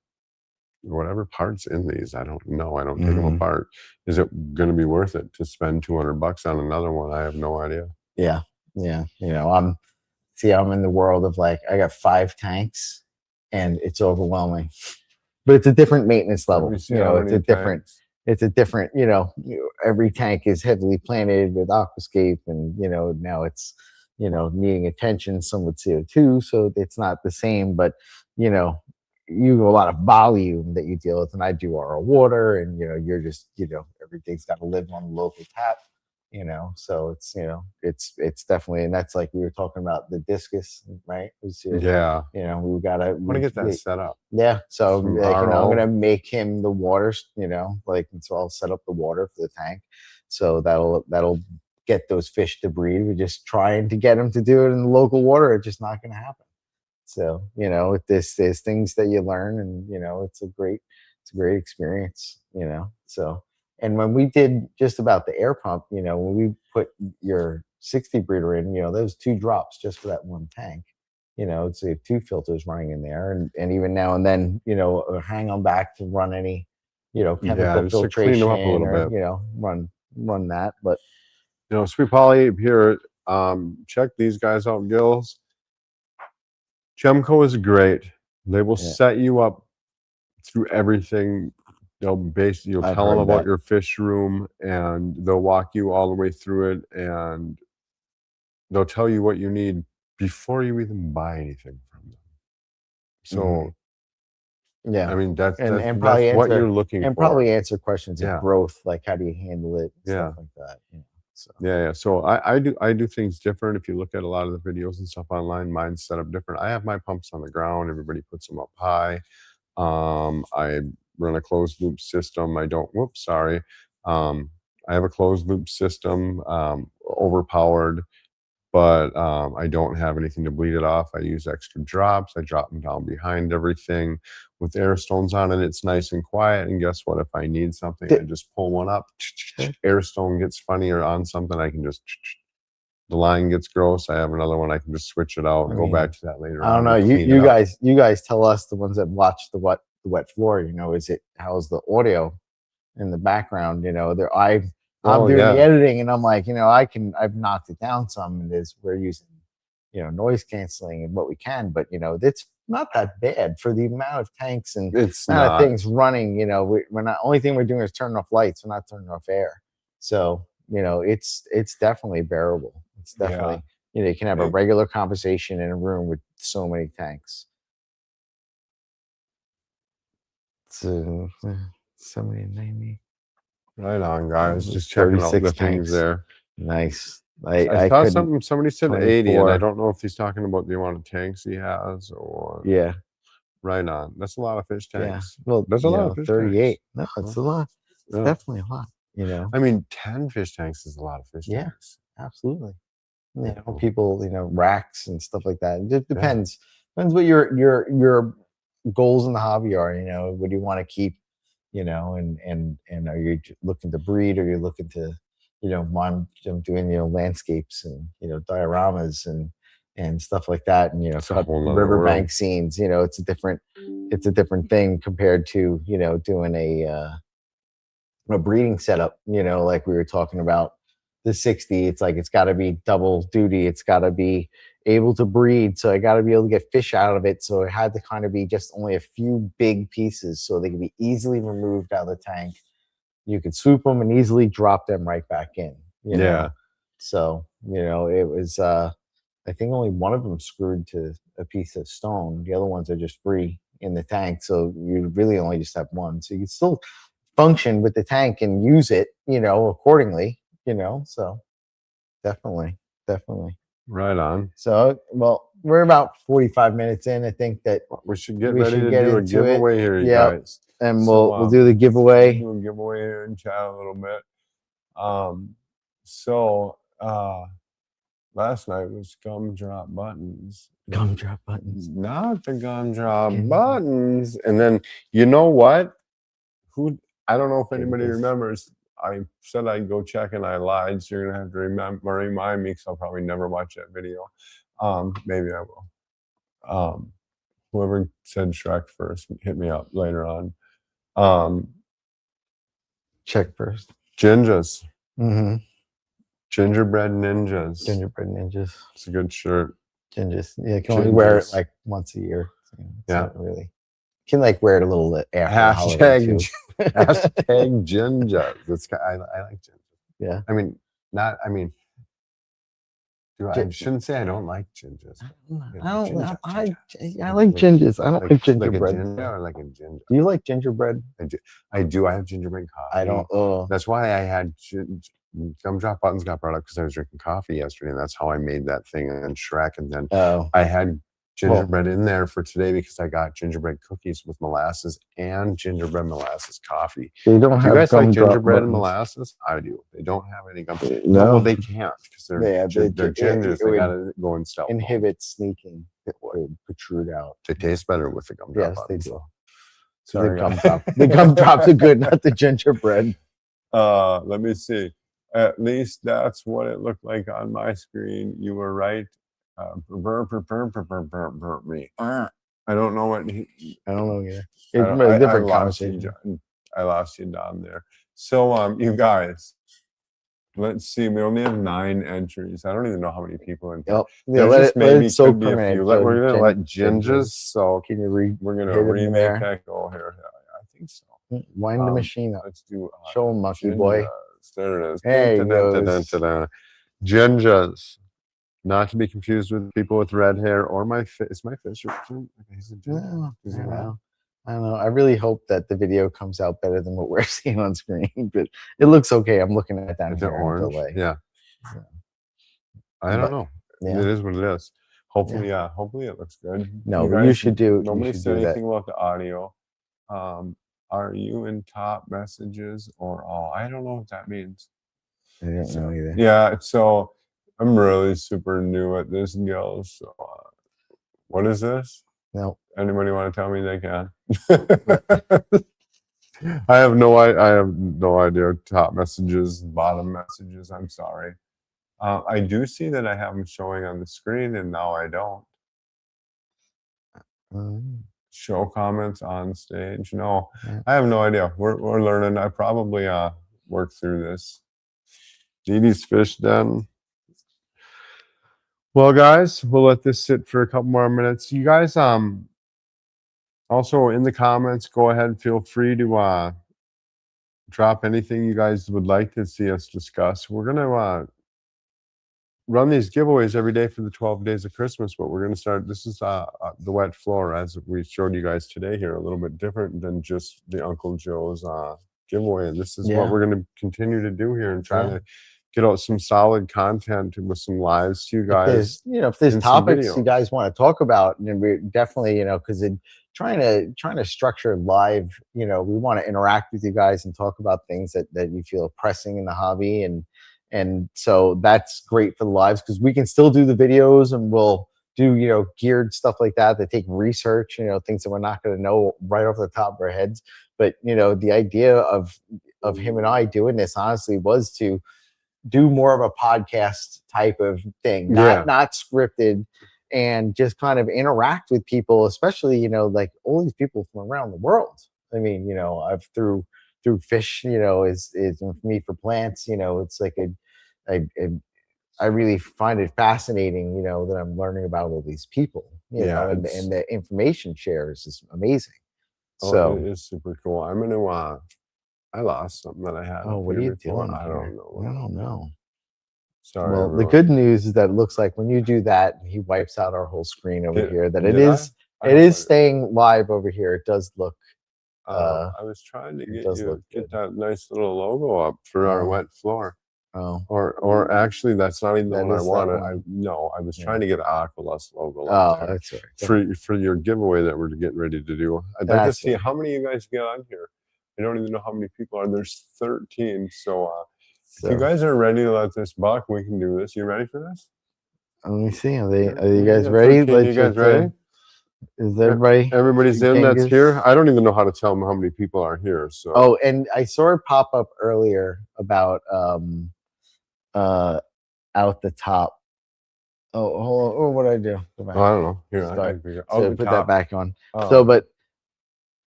parts in these. I don't know. I don't take them apart. Is it going to be worth it to spend $200 on another one? I have no idea. Yeah. I'm in the world of I got 5 tanks, and it's overwhelming. But it's a different maintenance level. It's a different. Every tank is heavily planted with aquascape, and now it's needing attention. Some with CO2, so it's not the same. But you have a lot of volume that you deal with, and I do RO water, and you're just everything's got to live on the local tap. So it's definitely, and that's like we were talking about the discus, right? We gotta want to get that set up. Yeah, so I'm gonna make him the water, and so I'll set up the water for the tank, so that'll get those fish to breed. We're just trying to get him to do it in the local water. It's just not gonna happen. So there's things that you learn, and it's a great experience. So. And when we did just about the air pump, when we put your 60 breeder in, those 2 drops just for that one tank, so you have 2 filters running in there, and even now and then, hang them back to run any, chemical filtration, clean them up a little bit. run that. But Sweet Polly here, check these guys out, Gills. Gemco is great. They will set you up through everything. You'll tell them about your fish room, and they'll walk you all the way through it, and they'll tell you what you need before you even buy anything from them. So, I mean, that's probably what you're looking for. And probably answer questions of growth, like how do you handle it, stuff like that. So. So I do things different. If you look at a lot of the videos and stuff online, mine's set up different. I have my pumps on the ground. Everybody puts them up high. I run a closed loop system. I have a closed loop system, overpowered, but I don't have anything to bleed it off. I use extra drops. I drop them down behind everything with air stones on it. It's nice and quiet. And guess what? If I need something, I just pull one up. Air stone gets funny or on something, I can just. The line gets gross. I have another one. I can just switch it out and go back to that later. I don't know. You guys tell us, the ones that watch the wet floor. How's the audio in the background? I'm doing the editing, and I'm like, I've knocked it down some. And we're using, noise canceling and what we can, but it's not that bad for the amount of tanks and amount of things running. We're not, only thing we're doing is turning off lights. We're not turning off air. So it's definitely bearable. It's definitely you can have a regular conversation in a room with so many tanks. So 70-90. Right on, guys. Just checking out the things there. Nice. I saw something. Somebody said 80, and I don't know if he's talking about the amount of tanks he has or. Yeah. Right on. That's a lot of fish tanks. Yeah. Well, there's a lot of fish 38. tanks. No, it's a lot. It's definitely a lot. You know, I mean, 10 fish tanks is a lot of fish Yeah. tanks. absolutely. You know, Yeah. people, racks and stuff like that. It just Yeah. depends what your goals in the hobby are. You know, what do you want to keep? You know, and are you looking to breed, or you're looking to, I'm doing landscapes and dioramas and stuff like that, and It's a cut whole nother riverbank world. scenes. You know, it's a different thing compared to doing a breeding setup. You know, like we were talking about the 60. It's like it's got to be double duty. It's got to be able to breed. So I got to be able to get fish out of it. So it had to kind of be just only a few big pieces, so they could be easily removed out of the tank. You could swoop them and easily drop them right back in. You know, Yeah. so it was. I think only one of them screwed to a piece of stone. The other ones are just free in the tank. So you really only just have one. So you can still function with the tank and use it, accordingly, so definitely. Right on. So, well, we're about 45 minutes in. I think that We should get we ready should to get do a into it. giveaway here, you Yep. guys. And So, we'll do the giveaway. Do a giveaway here and chat a little bit. So last night was gumdrop buttons. Gumdrop buttons. Not the gumdrop buttons. And then you know what? I don't know if anybody remembers. I said I'd go check and I lied. So you're gonna have to remind me, because I'll probably never watch that video. Maybe I will. Whoever said Shrek first, hit me up later on. Check first. Ginjas. Mm-hmm. Gingerbread ninjas. Gingerbread ninjas. It's a good shirt. Ginjas. Yeah, you can only wear it like once a year. So yeah. Not really. You can like wear it a little after hashtag hashtag ginjas. I like ginjas. Yeah. I mean, I shouldn't say I don't like gingers. I like gingers. I don't like gingerbread. Like a ginger or like a ginger? Do you like gingerbread? I do. I have gingerbread coffee. I don't. That's why I had gumdrop buttons got brought up, because I was drinking coffee yesterday, and that's how I made that thing in Shrek. And then I had gingerbread in there for today, because I got gingerbread cookies with molasses and gingerbread molasses coffee. They don't have. You guys like gingerbread and molasses? I do. They don't have any gum. No, well, they can't, because they're gingers. They gotta go in stealth. Inhibit sneaking. It would protrude out. They taste better with the gumdrop. Yes, they do. Sorry, the gumdrop. The gumdrops are good, not the gingerbread. Let me see. At least that's what it looked like on my screen. You were right. Me. I don't know what. I don't know either. It's a different conversation. I lost you down there. So, you guys, let's see. We only have 9 entries. I don't even know how many people in. Yep. Yeah, let it soak for a minute. We're gonna let gingers. So can you we're gonna remake that goal here. I think so. Wind the machine up. Let's do. Show him, monkey boy. There it is. Hey, gingers. Not to be confused with people with red hair or my fish. Is my fish? He's a ginger. I don't know. I really hope that the video comes out better than what we're seeing on screen, but it looks okay. I'm looking at that here. Orange. Yeah. So, I don't know. Yeah. It is what it is. Hopefully, hopefully it looks good. No, but you should do. Nobody said anything about the audio. Are you in top messages or all? I don't know what that means. I don't know either. Yeah. So I'm really super new at this, girls. So, what is this? No. Anybody want to tell me they can? I have no idea. Top messages, bottom messages. I'm sorry. I do see that I have them showing on the screen, and now I don't. Show comments on stage. No, I have no idea. We're learning. I probably work through this. Dee Dee's Fish Den. Well, guys, we'll let this sit for a couple more minutes. You guys, also in the comments, go ahead. Feel free to drop anything you guys would like to see us discuss. We're gonna run these giveaways every day for the 12 days of Christmas, but we're gonna start. This is the wet floor, as we showed you guys today here, a little bit different than just the Uncle Joe's giveaway. And this is what we're gonna continue to do here and try to get out some solid content with some lives to you guys. If there's topics you guys want to talk about, and we definitely, because trying to structure live. We want to interact with you guys and talk about things that you feel pressing in the hobby, and so that's great for the lives because we can still do the videos and we'll do geared stuff like that take research, things that we're not going to know right off the top of our heads. But the idea of him and I doing this honestly was to do more of a podcast type of thing, not scripted, and just kind of interact with people, especially like all these people from around the world. I mean, I've through fish, is for me for plants. It's like I really find it fascinating, that I'm learning about all these people, and the information shares is amazing. So it is super cool. I'm gonna I lost something that I had. Oh, what are you before. doing? I don't know. I don't know. Sorry. Well, everyone. the good news is that it looks like when you do that, he wipes out our whole screen over here. That it is staying live over here. It does look. I was trying to get that nice little logo up for our wet floor. Oh. Or actually, that's not even the one I wanted. I was trying to get an AQUALUST logo up there. That's right. For your giveaway that we're getting ready to do. I'd like to see how many of you guys get on here. I don't even know how many people are. There's 13. So if you guys are ready to let this buck, we can do this. You ready for this? Let me see. Are you guys ready? You guys ready? Is everybody? Everybody's in that's here. I don't even know how to tell them how many people are here. So. Oh, and I saw it pop up earlier about out the top. Oh, hold on. Oh, what did I do? I don't know. Here, so put that back on. So, but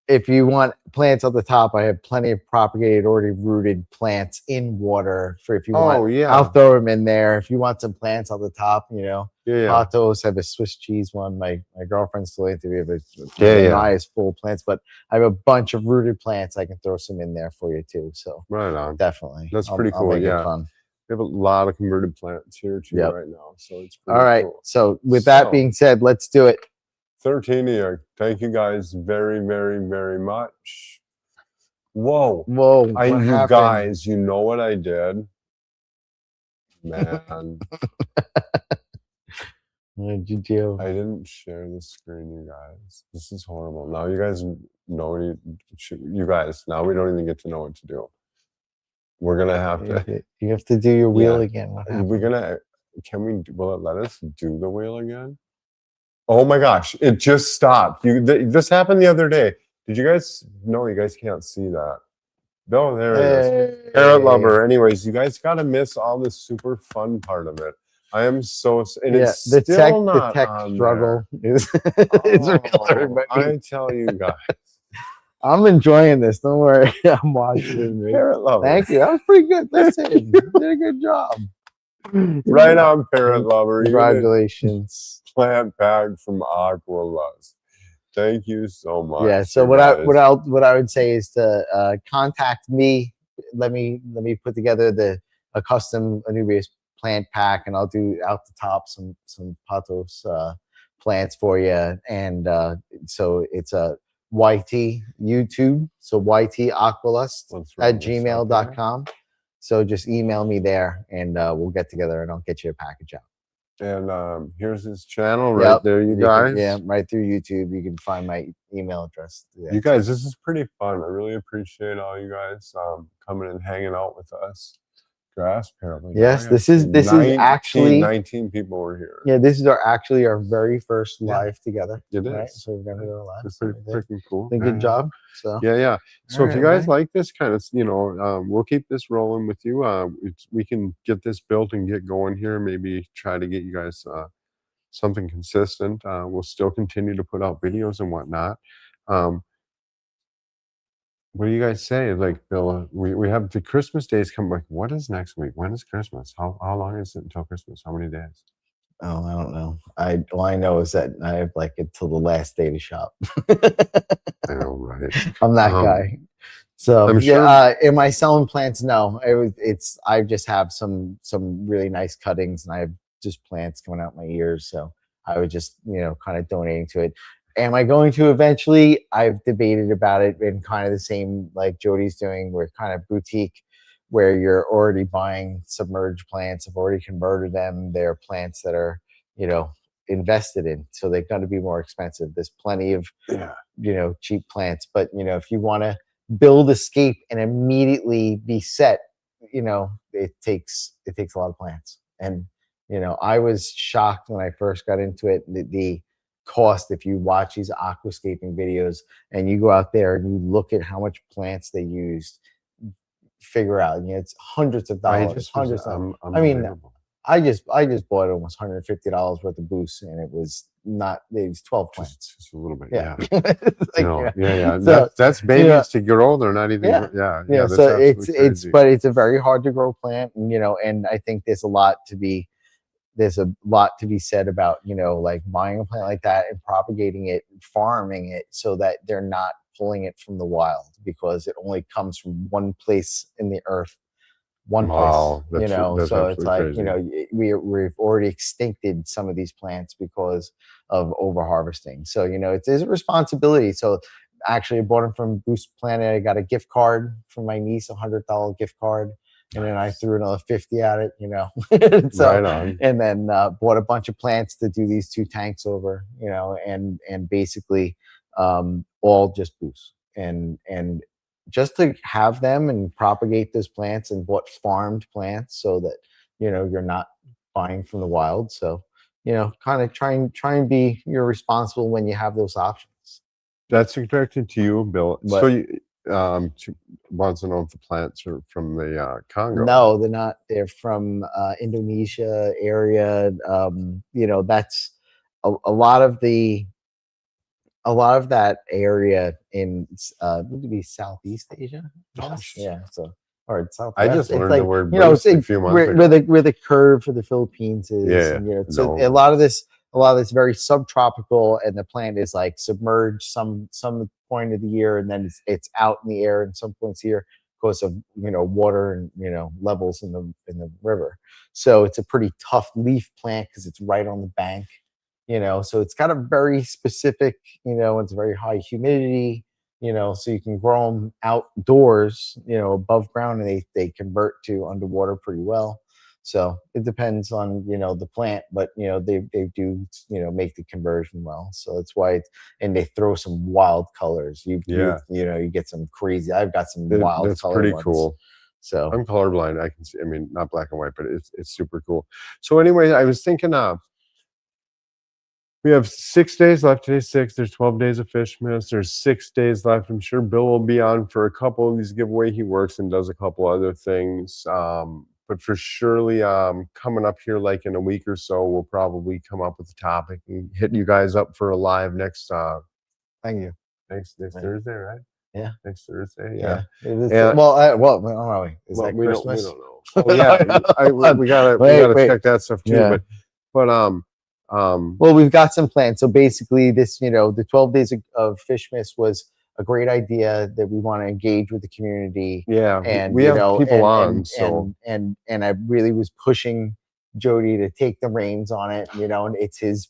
if you want plants at the top, I have plenty of propagated, already rooted plants in water for if you want. I'll throw them in there. If you want some plants on the top, Patos, I have a Swiss cheese one. My girlfriend's still into it. Nice full plants, but I have a bunch of rooted plants. I can throw some in there for you too. So right on, definitely. That's pretty cool. Fun. We have a lot of converted plants here too right now. So it's pretty all right. Cool. So with that being said, let's do it. 13 here. Thank you guys very, very, very much. Whoa. You guys, you know what I did? Man. What did you do? I didn't share the screen, you guys. This is horrible. Now you guys know you guys, now we don't even get to know what to do. We're gonna have to. You have to do your wheel again. Will it let us do the wheel again? Oh my gosh, it just stopped. This happened the other day. Did you guys know? You guys can't see that. No, there it is. Parrot lover. Anyways, you guys got to miss all this super fun part of it. I am so, and it's the still not tech on struggle there. is real. I tell you guys. I'm enjoying this. Don't worry. I'm watching. Parrot lover. Thank you. That was pretty good. Listen, you did a good job. Right on, parrot lover. Congratulations. Plant pack from AQUALUST. Thank you so much. Yeah. So what I would say is to contact me. Let me put together a custom Anubias plant pack, and I'll do out the top some Patos plants for you. And so it's a YT YouTube. So YT AQUALUST at gmail.com. So just email me there, and we'll get together, and I'll get you a package out. And here's his channel right there, you guys. Right through YouTube. You can find my email address. You guys, this is pretty fun. I really appreciate all you guys coming and hanging out with us. Grass parrot. Yes, this is actually 19 people were here. Yeah, this is our very first live together. It is. Right? So we're gonna go live. It's pretty freaking cool. Good job. So yeah. So if you guys like this kind of, we'll keep this rolling with you. We can get this built and get going here. Maybe try to get you guys something consistent. We'll still continue to put out videos and whatnot. What do you guys say? Like, Bill, we have the Christmas days come. Like, what is next week? When is Christmas? How long is it until Christmas? How many days? Oh, I don't know. All I know is that I have like until the last day to shop. I know, right? I'm that guy. So I'm sure. Am I selling plants? No. I just have some really nice cuttings, and I have just plants coming out my ears. So I was just kind of donating to it. Am I going to eventually? I've debated about it in kind of the same like Jody's doing. We're kind of boutique, where you're already buying submerged plants. I've already converted them. They're plants that are, invested in, so they're going to be more expensive. There's plenty of cheap plants, but if you want to build escape and immediately be set, it takes a lot of plants. And I was shocked when I first got into it, the cost. If you watch these aquascaping videos and you go out there and you look at how much plants they used, figure out, it's hundreds of dollars. I mean, I just bought almost $150 worth of boost, and it was 12 plants. Just a little bit, So, that's babies to grow. They're not even, So it's a very hard to grow plant, and I think there's a lot to be said about like buying a plant like that and propagating it, farming it, so that they're not pulling it from the wild, because it only comes from one place in the earth. So it's like crazy. We've already extincted some of these plants because of over harvesting. So it is a responsibility. So actually, I bought them from Boost Planet. I got a gift card from my niece, $100 gift card, and then I threw another 50 at it. So, right on. And then bought a bunch of plants to do these 2 tanks over. And basically all just Boost and just to have them and propagate those plants and bought farmed plants, so that you're not buying from the wild. So kind of try and be responsible when you have those options. That's directed to you, Bill. So you wants to know if the plants are from the Congo. No, they're not. They're from Indonesia area. That's a lot of that area in would it be Southeast Asia? Yeah. So or South. I just learned the word a few months ago. Where the curve for the Philippines is. And, so a lot of this very subtropical, and the plant is like submerged some point of the year, and then it's out in the air in some points here because of water and levels in the river. So it's a pretty tough leaf plant because it's right on the bank. So it's got a very specific, it's very high humidity, so you can grow them outdoors, above ground, and they convert to underwater pretty well. So it depends on, the plant, but, they do, make the conversion well. So that's why and they throw some wild colors. You get some crazy, I've got some wild colors. That's pretty cool. So I'm colorblind. I can see, not black and white, but it's super cool. So anyway, I was thinking, we have 6 days left. Today's 6. There's 12 days of Fishmas. There's 6 days left. I'm sure Bill will be on for a couple of these giveaway. He works and does a couple other things. But for surely coming up here like in a week or so, we'll probably come up with a topic and hit you guys up for a live next thank you. Next Thursday, right? Yeah. Next Thursday. Yeah. Is that Christmas? We don't know. Oh, yeah. we gotta check that stuff too. Yeah. But well, we've got some plans. So basically, this, the 12 days of Fishmas was a great idea that we want to engage with the community. Yeah, and we have people on. And I really was pushing Jody to take the reins on it. And it's his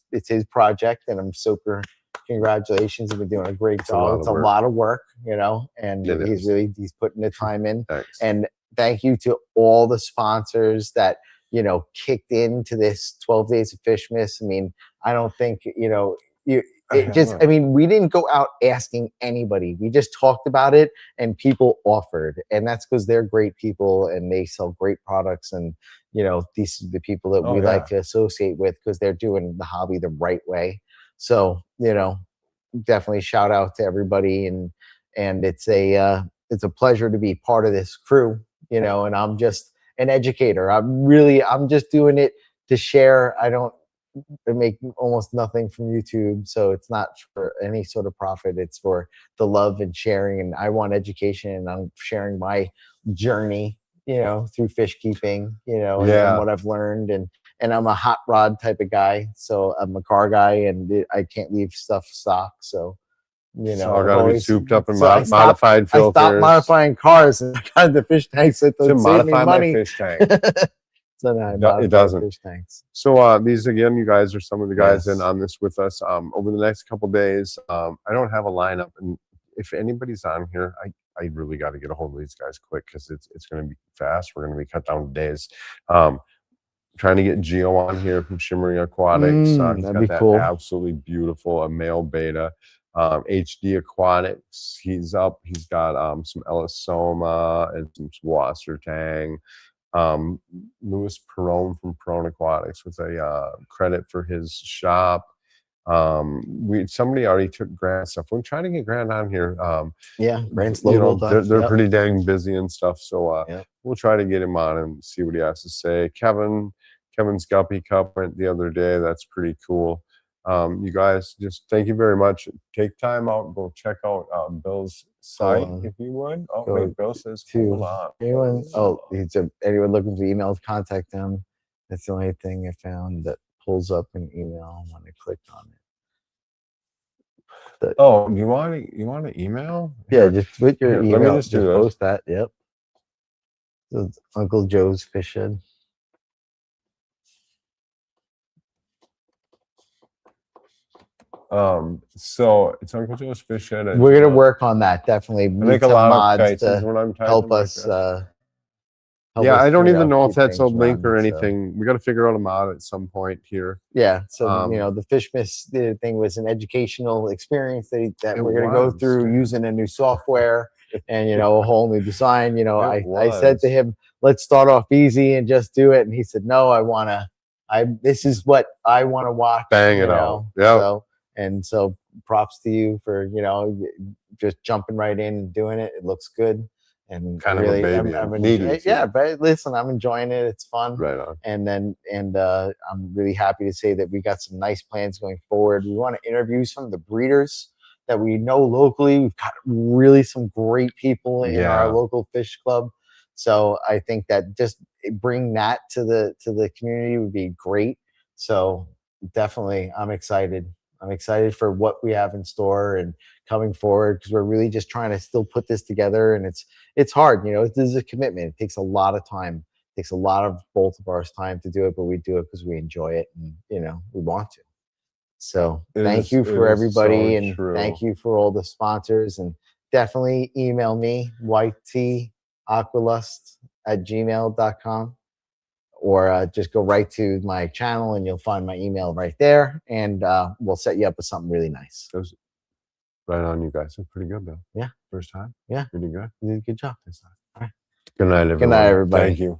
project, and I'm super. Congratulations, you've been doing a great job. It's a lot of work, and he's putting the time in. Thanks. And thank you to all the sponsors that kicked into this 12 days of Fishmas. I don't think, we didn't go out asking anybody. We just talked about it and people offered. And that's because they're great people and they sell great products. And, these are the people that we like to associate with because they're doing the hobby the right way. So, definitely shout out to everybody. And it's a pleasure to be part of this crew, and I'm just an educator. I'm just doing it to share. I make almost nothing from YouTube, so it's not for any sort of profit. It's for the love and sharing, and I want education, and I'm sharing my journey, through fish keeping, and what I've learned, and I'm a hot rod type of guy, so I'm a car guy, and I can't leave stuff stock, so. It's all got to be souped up and modified filters. I stopped modifying cars and I got the fish tanks. So to modify my fish tank. So now it doesn't. Fish tanks. So these again, you guys are some of the guys in on this with us. Over the next couple of days, I don't have a lineup, and if anybody's on here, I really got to get a hold of these guys quick because it's going to be fast. We're going to be cut down to days. Trying to get Geo on here from Shimmering Aquatics. He's that'd got be that cool. absolutely beautiful, a male beta. HD Aquatics, he's up. He's got some Elisoma and some Wasser Tang. Louis Perone from Perone Aquatics with a credit for his shop. Somebody already took Grant stuff. We're trying to get Grant on here. Yeah, Grant's You logo. know, they're Yep. pretty dang busy and stuff. So Yep. we'll try to get him on and see what he has to say. Kevin's Guppy Cup went the other day. That's pretty cool. You guys, just thank you very much. Take time out, go check out Bill's site if you would. Oh wait, Bill says hold on. Anyone? Anyone looking for emails? Contact them. That's the only thing I found that pulls up an email when I clicked on it. Oh, you want to email? Yeah, just put your email. Let me just do this. Post that. Yep. So it's Uncle Joe's Fish Shed. So it's Uncle Joe's Fish Shed. We're gonna work on that definitely. I make a lot of faces when I'm typing help like us. this. Help Yeah, us I don't figure even out know a if few that's a things link or around it, anything. We got to figure out a mod at some point here. Yeah, so Um, you know, the Fishmas thing was an educational experience that It we're gonna go was. through using a new software and a whole new design. I said to was. him, let's start off easy and just do it, and he said, no, this is what I want to watch. Bang it out. Yeah. So props to you for just jumping right in and doing it. It looks good. And Kind of a baby. I'm Needy, enjoying it. Yeah, but listen, I'm enjoying it. It's fun. Right on. And I'm really happy to say that we got some nice plans going forward. We want to interview some of the breeders that we know locally. We've got really some great people in our local fish club. So I think that just bring that to the community would be great. So definitely, I'm excited. I'm excited for what we have in store and coming forward, because we're really just trying to still put this together, and it's hard. This is a commitment. It takes a lot of time. It takes a lot of both of our time to do it, but we do it because we enjoy it and we want to. So thank you for everybody, and thank you for all the sponsors, and definitely email me whitetyaqualust@gmail.com, or just go right to my channel and you'll find my email right there, and we'll set you up with something really nice. Right on, you guys. That's pretty good, though. Yeah. First time? Yeah. Pretty good. You did a good job. All right. Good night, everyone. Good night, everybody. Thank you.